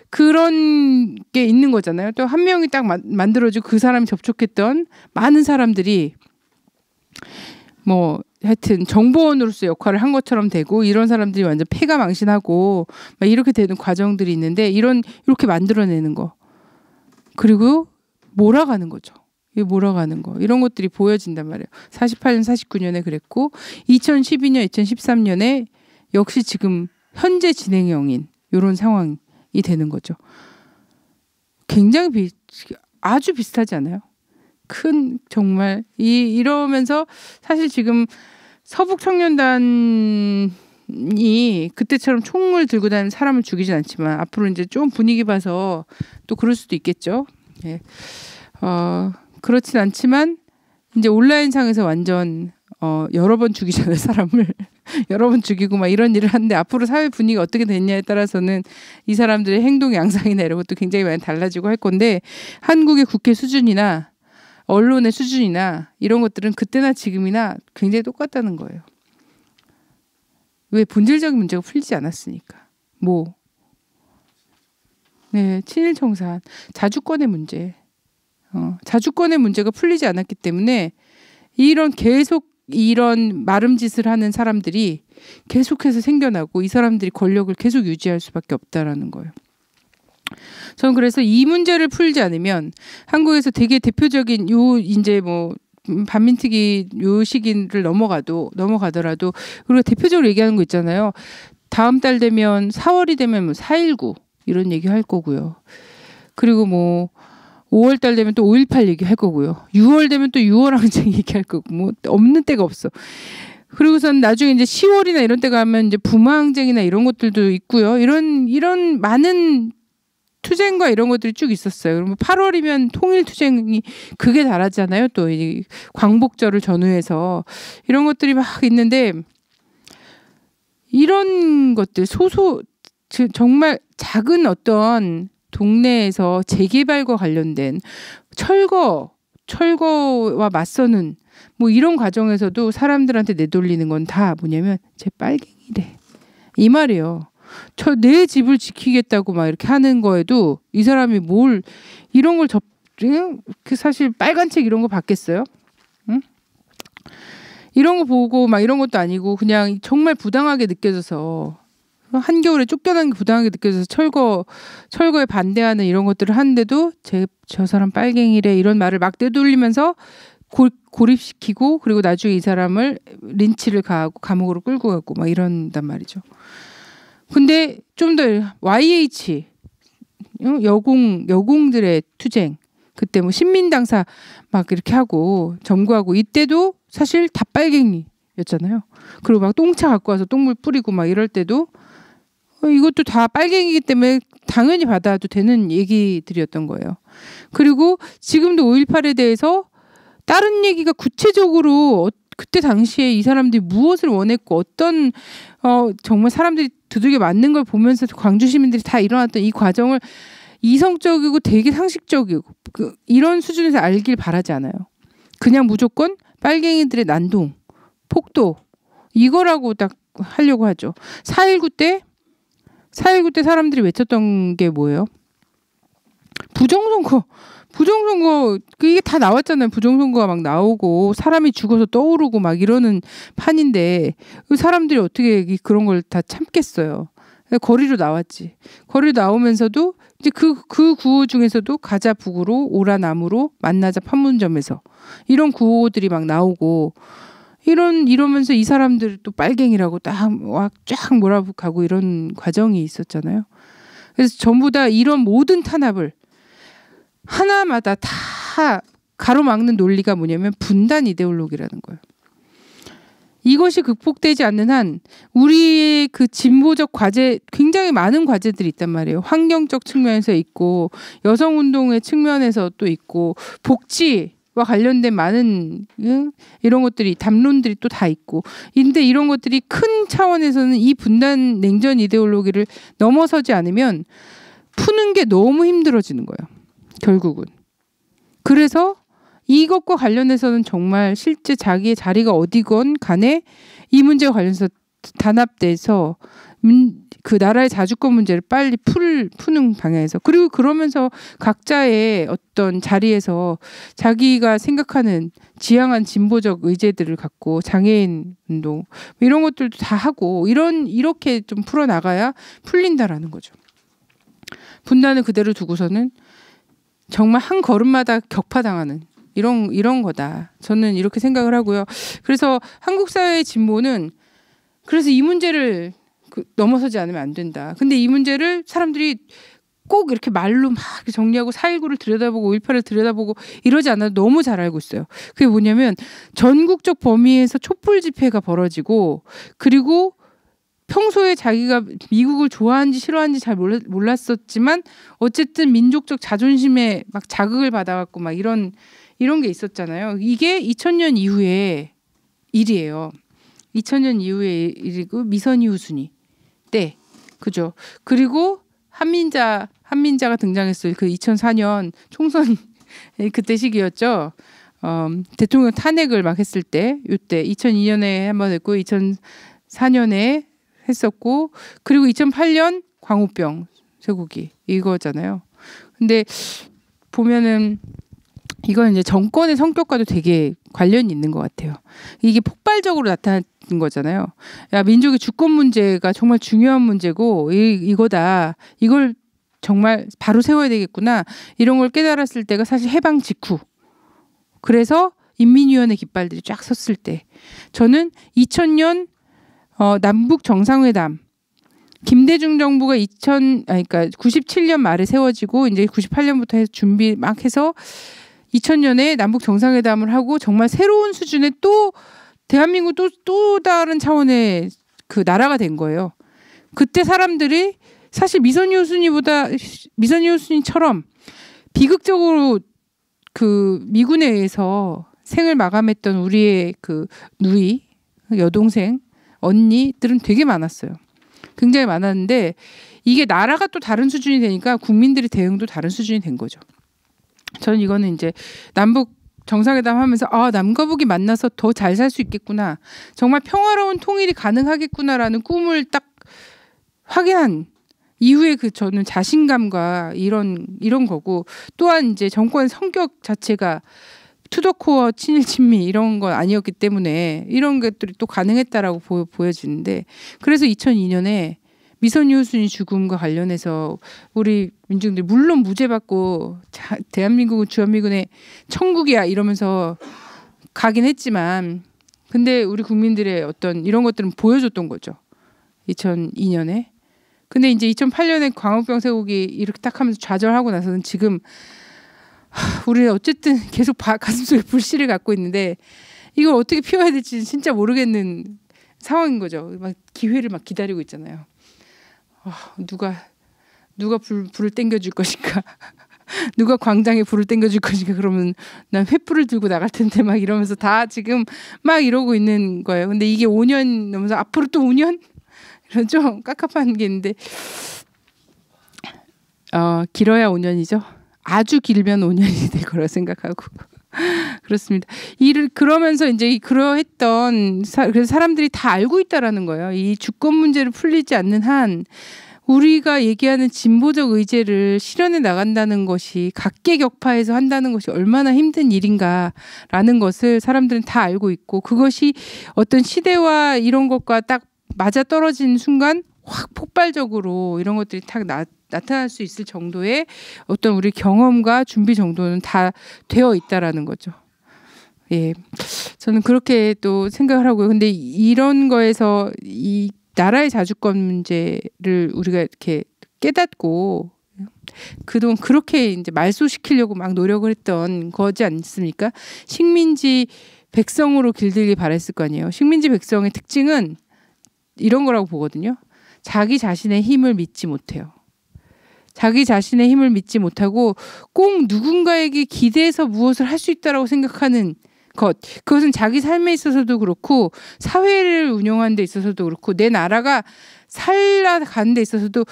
그런 게 있는 거잖아요. 또 한 명이 딱 만들어지고 그 사람이 접촉했던 많은 사람들이 뭐 하여튼 정보원으로서 역할을 한 것처럼 되고 이런 사람들이 완전 폐가 망신하고 막 이렇게 되는 과정들이 있는데 이렇게 만들어내는 거 그리고 몰아가는 거죠. 몰아가는 거 이런 것들이 보여진단 말이에요. 48년 49년에 그랬고 2012년 2013년에 역시 지금 현재 진행형인 이런 상황이 되는 거죠. 굉장히 아주 비슷하지 않아요? 정말 이러면서 사실 지금 서북청년단이 그때처럼 총을 들고 다니는 사람을 죽이진 않지만 앞으로 이제 좀 분위기 봐서 또 그럴 수도 있겠죠. 예. 그렇진 않지만 이제 온라인상에서 완전 여러 번 죽이잖아요. 사람을 여러 번 죽이고 막 이런 일을 하는데 앞으로 사회 분위기가 어떻게 됐냐에 따라서는 이 사람들의 행동 양상이나 이런 것도 굉장히 많이 달라지고 할 건데 한국의 국회 수준이나 언론의 수준이나 이런 것들은 그때나 지금이나 굉장히 똑같다는 거예요. 왜? 본질적인 문제가 풀리지 않았으니까. 친일 청산, 자주권의 문제. 자주권의 문제가 풀리지 않았기 때문에 계속 이런 마름짓을 하는 사람들이 계속해서 생겨나고 이 사람들이 권력을 계속 유지할 수밖에 없다라는 거예요. 저는 그래서 이 문제를 풀지 않으면 한국에서 되게 대표적인 이제 반민특위 요 시기를 넘어가더라도 우리가 대표적으로 얘기하는 거 있잖아요. 다음 달 되면 4월이 되면 4.19 이런 얘기 할 거고요. 그리고 5월 달 되면 또 5.18 얘기할 거고요. 6월 되면 또 6월 항쟁 얘기할 거고 없는 때가 없어. 그리고선 나중에 이제 10월이나 이런 때 가면 이제 부마항쟁이나 이런 것들도 있고요. 이런 많은 투쟁과 이런 것들이 쭉 있었어요. 그러면 8월이면 통일투쟁이 극에 달하잖아요. 또 이 광복절을 전후해서 이런 것들이 막 있는데 이런 것들 정말 작은 어떤 동네에서 재개발과 관련된 철거와 맞서는 뭐 이런 과정에서도 사람들한테 내돌리는 건 다 뭐냐면 제 빨갱이래 이 말이에요. 내 집을 지키겠다고 막 이렇게 하는 거에도 이 사람이 뭘 이런 걸 사실 빨간 책 이런 거 받겠어요? 응? 이런 거 보고 막 이런 것도 아니고 그냥 정말 부당하게 느껴져서 한겨울에 쫓겨난 게 부당하게 느껴져서 철거에 반대하는 이런 것들을 하는데도 저 사람 빨갱이래 이런 말을 막 내돌리면서 고립시키고 그리고 나중에 이 사람을 린치를 가하고 감옥으로 끌고 가고 막 이런단 말이죠. 근데 좀 더 YH 여공들의 투쟁 그때 뭐 신민당사 막 이렇게 하고 점거하고 이때도 사실 다 빨갱이였잖아요. 그리고 막 똥차 갖고 와서 똥물 뿌리고 막 이럴 때도 이것도 다 빨갱이기 때문에 당연히 받아도 되는 얘기들이었던 거예요. 그리고 지금도 5.18에 대해서 다른 얘기가 구체적으로 그때 당시에 이 사람들이 무엇을 원했고 어떤 정말 사람들이 두들겨 맞는 걸 보면서 광주 시민들이 다 일어났던 이 과정을 이성적이고 되게 상식적이고 이런 수준에서 알길 바라지 않아요. 그냥 무조건 빨갱이들의 난동, 폭도 이거라고 딱 하려고 하죠. 4.19 때 사람들이 외쳤던 게 뭐예요? 부정선거 이게 다 나왔잖아요. 부정선거가 막 나오고 사람이 죽어서 떠오르고 막 이러는 판인데 사람들이 어떻게 그런 걸 다 참겠어요. 거리로 나왔지. 거리로 나오면서도 이제 그 구호 중에서도 가자 북으로 오라 남으로 만나자 판문점에서 이런 구호들이 막 나오고 이러면서 이 사람들 또 빨갱이라고 딱 쫙 몰아가고 이런 과정이 있었잖아요. 그래서 전부 다 이런 모든 탄압을 하나마다 다 가로막는 논리가 뭐냐면 분단 이데올로기라는 거예요. 이것이 극복되지 않는 한 우리의 그 진보적 과제 굉장히 많은 과제들이 있단 말이에요. 환경적 측면에서 있고 여성운동의 측면에서 또 있고 복지와 관련된 많은 이런 것들이 담론들이 또 다 있고 근데 이런 것들이 큰 차원에서는 이 분단 냉전 이데올로기를 넘어서지 않으면 푸는 게 너무 힘들어지는 거예요. 결국은. 그래서 이것과 관련해서는 정말 실제 자기의 자리가 어디건 간에 이 문제와 관련해서 단합돼서 그 나라의 자주권 문제를 빨리 푸는 방향에서 그리고 그러면서 각자의 어떤 자리에서 자기가 생각하는 지향한 진보적 의제들을 갖고 장애인 운동 이런 것들도 다 하고 이렇게 좀 풀어나가야 풀린다라는 거죠. 분단을 그대로 두고서는 정말 한 걸음마다 격파당하는 이런 거다. 저는 이렇게 생각을 하고요. 그래서 한국 사회의 진보는 그래서 이 문제를 넘어서지 않으면 안 된다. 근데 이 문제를 사람들이 꼭 이렇게 말로 막 정리하고 4.19를 들여다보고 5.18을 들여다보고 이러지 않아도 너무 잘 알고 있어요. 그게 뭐냐면 전국적 범위에서 촛불 집회가 벌어지고 그리고 평소에 자기가 미국을 좋아하는지 싫어하는지 잘 몰랐었지만 어쨌든 민족적 자존심에 막 자극을 받아갖고 막 이런 게 있었잖아요. 이게 2000년 이후의 일이에요. 2000년 이후의 일이고 미선이 후순위 때 그죠. 그리고 한민자가 등장했어요. 그 2004년 총선 그때 시기였죠. 대통령 탄핵을 막 했을 때 이때 2002년에 한번 했고 2004년에 했었고 그리고 2008년 광우병 쇠고기 이거잖아요. 근데 보면은 이건 이제 정권의 성격과도 되게 관련이 있는 것 같아요. 이게 폭발적으로 나타난 거잖아요. 야, 민족의 주권 문제가 정말 중요한 문제고 이거다. 이걸 정말 바로 세워야 되겠구나. 이런 걸 깨달았을 때가 사실 해방 직후. 그래서 인민위원회 깃발들이 쫙 섰을 때 저는 2000년 남북 정상회담 김대중 정부가 97년 말에 세워지고 이제 98년부터 해서 준비 막 해서 2000년에 남북 정상회담을 하고 정말 새로운 수준의 또 대한민국 또 다른 차원의 그 나라가 된 거예요. 그때 사람들이 사실 미선희 교수님처럼 비극적으로 그 미군에 의해서 생을 마감했던 우리의 그 누이, 여동생, 언니들은 되게 많았어요. 굉장히 많았는데 이게 나라가 또 다른 수준이 되니까 국민들의 대응도 다른 수준이 된 거죠. 저는 이거는 이제 남북 정상회담 하면서 남과 북이 만나서 더 잘 살 수 있겠구나. 정말 평화로운 통일이 가능하겠구나라는 꿈을 딱 확인한 이후에 저는 자신감과 이런 거고, 또한 이제 정권 성격 자체가 투더코어 친일 친미 이런 건 아니었기 때문에 이런 것들이 또 가능했다라고 보여지는데, 그래서 2002년에 미선희 교수님 죽음과 관련해서 우리 민중들 물론 무죄 받고 대한민국은 주한미군의 천국이야 이러면서 가긴 했지만, 근데 우리 국민들의 어떤 이런 것들은 보여줬던 거죠. 2002년에. 근데 이제 2008년에 광우병 쇠고기 이렇게 딱 하면서 좌절하고 나서는 지금 우리는 어쨌든 계속 가슴속에 불씨를 갖고 있는데 이걸 어떻게 피워야 될지 진짜 모르겠는 상황인 거죠. 막 기회를 막 기다리고 있잖아요. 누가 불을 땡겨줄 것인가? 누가 광장에 불을 땡겨줄 것인가? 그러면 난 횃불을 들고 나갈 텐데 막 이러면서 다 지금 막 이러고 있는 거예요. 근데 이게 5년 넘어서 앞으로 또 5년? 이런 좀 깝깝한 게 있는데 길어야 5년이죠. 아주 길면 5년이 될 거라 생각하고 그렇습니다. 그러면서 이제 그러했던 그래서 사람들이 다 알고 있다라는 거예요. 이 주권 문제를 풀리지 않는 한 우리가 얘기하는 진보적 의제를 실현해 나간다는 것이 각계격파에서 한다는 것이 얼마나 힘든 일인가라는 것을 사람들은 다 알고 있고, 그것이 어떤 시대와 이런 것과 딱 맞아 떨어진 순간 확 폭발적으로 이런 것들이 딱 나타날 수 있을 정도의 어떤 우리 경험과 준비 정도는 다 되어 있다라는 거죠. 예, 저는 그렇게 또 생각을 하고요. 근데 이런 거에서 이 나라의 자주권 문제를 우리가 이렇게 깨닫고 그동안 그렇게 이제 말소시키려고 막 노력을 했던 거지 않습니까? 식민지 백성으로 길들이길 바랬을 거 아니에요. 식민지 백성의 특징은 이런 거라고 보거든요. 자기 자신의 힘을 믿지 못해요. 자기 자신의 힘을 믿지 못하고 꼭 누군가에게 기대해서 무엇을 할 수 있다라고 생각하는 그것은 자기 삶에 있어서도 그렇고 사회를 운영하는 데 있어서도 그렇고 내 나라가 살아가는 데 있어서도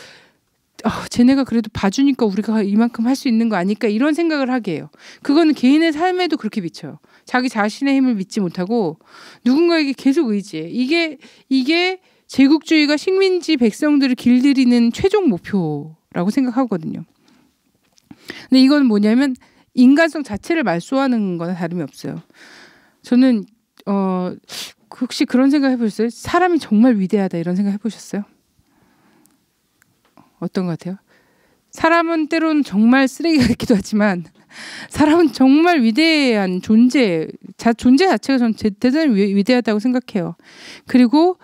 쟤네가 그래도 봐주니까 우리가 이만큼 할 수 있는 거 아닐까 이런 생각을 하게 해요. 그거는 개인의 삶에도 그렇게 비쳐요. 자기 자신의 힘을 믿지 못하고 누군가에게 계속 의지해. 이게 제국주의가 식민지 백성들을 길들이는 최종 목표라고 생각하거든요. 근데 이건 뭐냐면 인간성 자체를 말소하는 거나 다름이 없어요. 저는 혹시 그런 생각 해보셨어요? 사람이 정말 위대하다 이런 생각 해보셨어요? 어떤 것 같아요? 사람은 때로는 정말 쓰레기 같기도 하지만 사람은 정말 위대한 존재 자체가 저는 대단히 위대하다고 생각해요. 그리고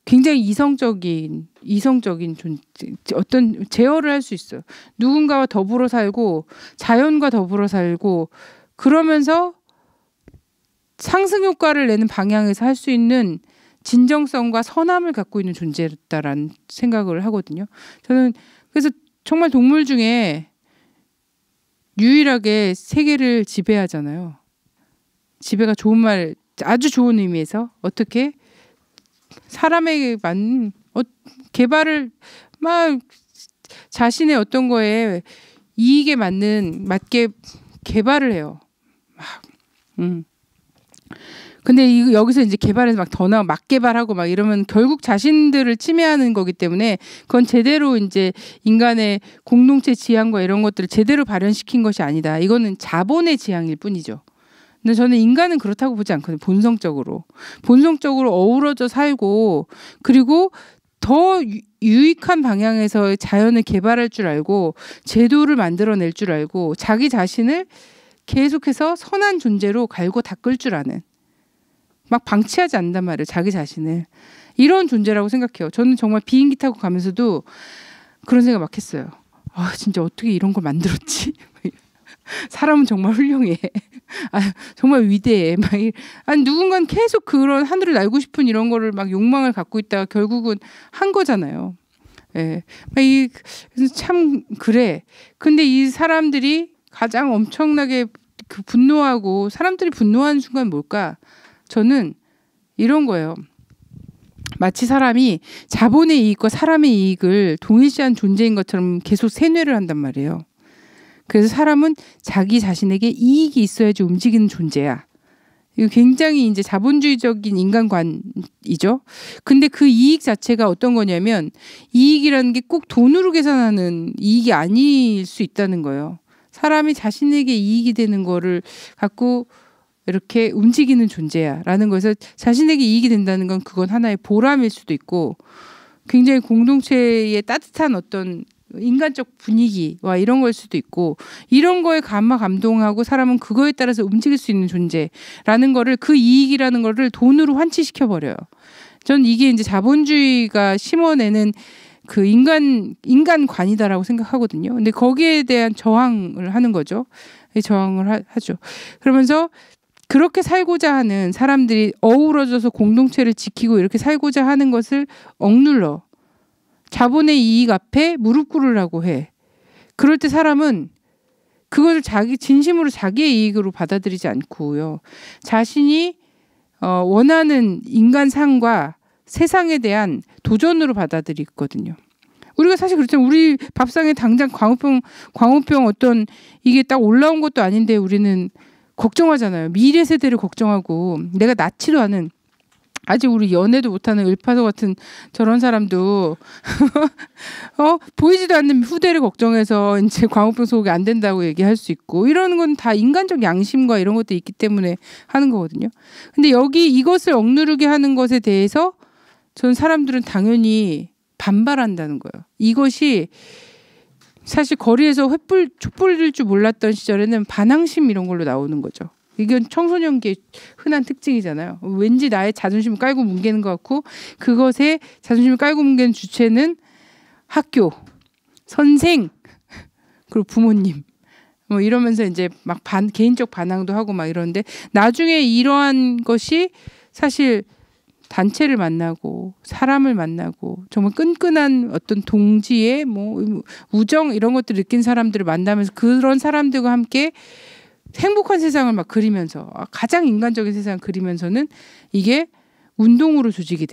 굉장히 이성적인 어떤 제어를 할 수 있어요. 누군가와 더불어 살고 자연과 더불어 살고 그러면서 상승 효과를 내는 방향에서 할 수 있는 진정성과 선함을 갖고 있는 존재다라는 생각을 하거든요. 저는 그래서 정말 동물 중에 유일하게 세계를 지배하잖아요. 지배가 좋은 말, 아주 좋은 의미에서 어떻게 사람에게 맞는 개발을 막 자신의 어떤 거에 이익에 맞게 개발을 해요. 근데 여기서 이제 개발해서 막 더 나와 막 개발하고 막 이러면 결국 자신들을 침해하는 거기 때문에 그건 제대로 이제 인간의 공동체 지향과 이런 것들을 제대로 발현시킨 것이 아니다. 이거는 자본의 지향일 뿐이죠. 근데 저는 인간은 그렇다고 보지 않거든요. 본성적으로 어우러져 살고 그리고 더 유익한 방향에서 자연을 개발할 줄 알고 제도를 만들어낼 줄 알고 자기 자신을 계속해서 선한 존재로 갈고 닦을 줄 아는, 막 방치하지 않는단 말이에요. 자기 자신을. 이런 존재라고 생각해요. 저는 정말 비행기 타고 가면서도 그런 생각 막 했어요. 진짜 어떻게 이런 걸 만들었지? 사람은 정말 훌륭해. 정말 위대해. 아니 누군가는 계속 그런 하늘을 날고 싶은 이런 거를 막 욕망을 갖고 있다가 결국은 한 거잖아요. 예, 참 그래. 근데 이 사람들이 가장 엄청나게 그 분노하고 사람들이 분노하는 순간 뭘까? 저는 이런 거예요. 마치 사람이 자본의 이익과 사람의 이익을 동일시한 존재인 것처럼 계속 세뇌를 한단 말이에요. 그래서 사람은 자기 자신에게 이익이 있어야지 움직이는 존재야. 이거 굉장히 이제 자본주의적인 인간관이죠. 근데 그 이익 자체가 어떤 거냐면 이익이라는 게 꼭 돈으로 계산하는 이익이 아닐 수 있다는 거예요. 사람이 자신에게 이익이 되는 거를 갖고 이렇게 움직이는 존재야라는 거에서 자신에게 이익이 된다는 건 그건 하나의 보람일 수도 있고 굉장히 공동체의 따뜻한 어떤 인간적 분위기와 이런 걸 수도 있고 이런 거에 감동하고 사람은 그거에 따라서 움직일 수 있는 존재라는 거를 그 이익이라는 거를 돈으로 환치시켜 버려요. 전 이게 이제 자본주의가 심어내는 그 인간관이다라고 생각하거든요. 근데 거기에 대한 저항을 하는 거죠. 저항을 하죠. 그러면서 그렇게 살고자 하는 사람들이 어우러져서 공동체를 지키고 이렇게 살고자 하는 것을 억눌러 자본의 이익 앞에 무릎 꿇으라고 해. 그럴 때 사람은 그것을 진심으로 자기의 이익으로 받아들이지 않고요. 자신이 원하는 인간상과 세상에 대한 도전으로 받아들이거든요. 우리가 사실 그렇잖아요. 우리 밥상에 당장 광우병 어떤 이게 딱 올라온 것도 아닌데 우리는 걱정하잖아요. 미래 세대를 걱정하고 내가 낳지도 않은 아직 우리 연애도 못하는 을파소 같은 저런 사람도 보이지도 않는 후대를 걱정해서 이제 광우병 소독이 안 된다고 얘기할 수 있고 이런 건 다 인간적 양심과 이런 것도 있기 때문에 하는 거거든요. 근데 여기 이것을 억누르게 하는 것에 대해서 전 사람들은 당연히 반발한다는 거예요. 이것이 사실 거리에서 촛불 들 줄 몰랐던 시절에는 반항심 이런 걸로 나오는 거죠. 이건 청소년기의 흔한 특징이잖아요. 왠지 나의 자존심을 깔고 뭉개는 것 같고 그것에 자존심을 깔고 뭉개는 주체는 학교, 선생, 그리고 부모님 뭐 이러면서 이제 막 개인적 반항도 하고 막 이러는데 나중에 이러한 것이 사실 단체를 만나고 사람을 만나고 정말 끈끈한 어떤 동지의 뭐 우정 이런 것들을 느낀 사람들을 만나면서 그런 사람들과 함께 행복한 세상을 막 그리면서 가장 인간적인 세상을 그리면서는 이게 운동으로 조직이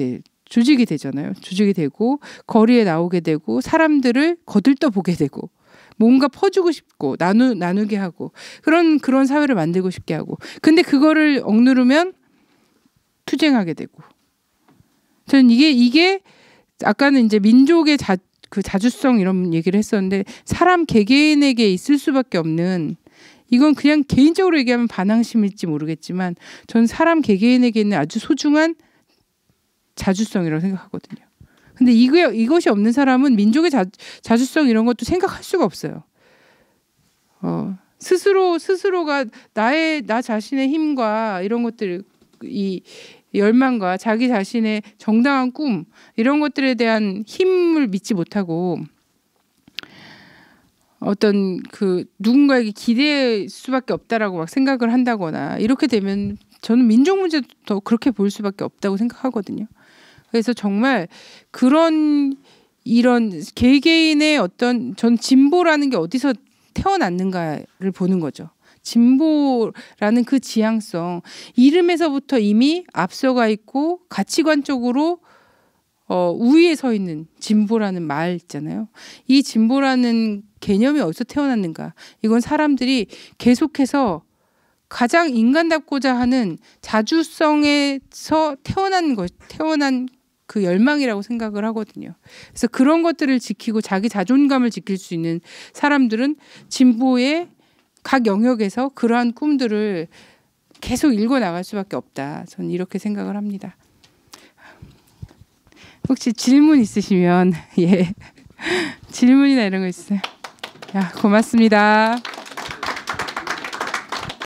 되잖아요. 조직이 되고 거리에 나오게 되고 사람들을 거들떠 보게 되고 뭔가 퍼주고 싶고 나누게 하고 그런 사회를 만들고 싶게 하고 근데 그거를 억누르면 투쟁하게 되고 저는 이게 아까는 이제 민족의 그 자주성 이런 얘기를 했었는데 사람 개개인에게 있을 수밖에 없는 이건 그냥 개인적으로 얘기하면 반항심일지 모르겠지만 전 사람 개개인에게 있는 아주 소중한 자주성이라고 생각하거든요. 근데 이것이 없는 사람은 민족의 자주성 이런 것도 생각할 수가 없어요. 스스로가 나 자신의 힘과 이런 것들 이 열망과 자기 자신의 정당한 꿈 이런 것들에 대한 힘을 믿지 못하고 어떤 그 누군가에게 기댈 수밖에 없다라고 막 생각을 한다거나 이렇게 되면 저는 민족 문제도 더 그렇게 볼 수밖에 없다고 생각하거든요. 그래서 정말 이런 개개인의 어떤 전 진보라는 게 어디서 태어났는가를 보는 거죠. 진보라는 그 지향성 이름에서부터 이미 앞서가 있고 가치관적으로 우위에 서 있는 진보라는 말 있잖아요. 이 진보라는 개념이 어디서 태어났는가? 이건 사람들이 계속해서 가장 인간답고자 하는 자주성에서 태어난 그 열망이라고 생각을 하거든요. 그래서 그런 것들을 지키고 자기 자존감을 지킬 수 있는 사람들은 진보의 각 영역에서 그러한 꿈들을 계속 읽어나갈 수밖에 없다. 저는 이렇게 생각을 합니다. 혹시 질문 있으시면 질문이나 이런 거 있어요. 고맙습니다.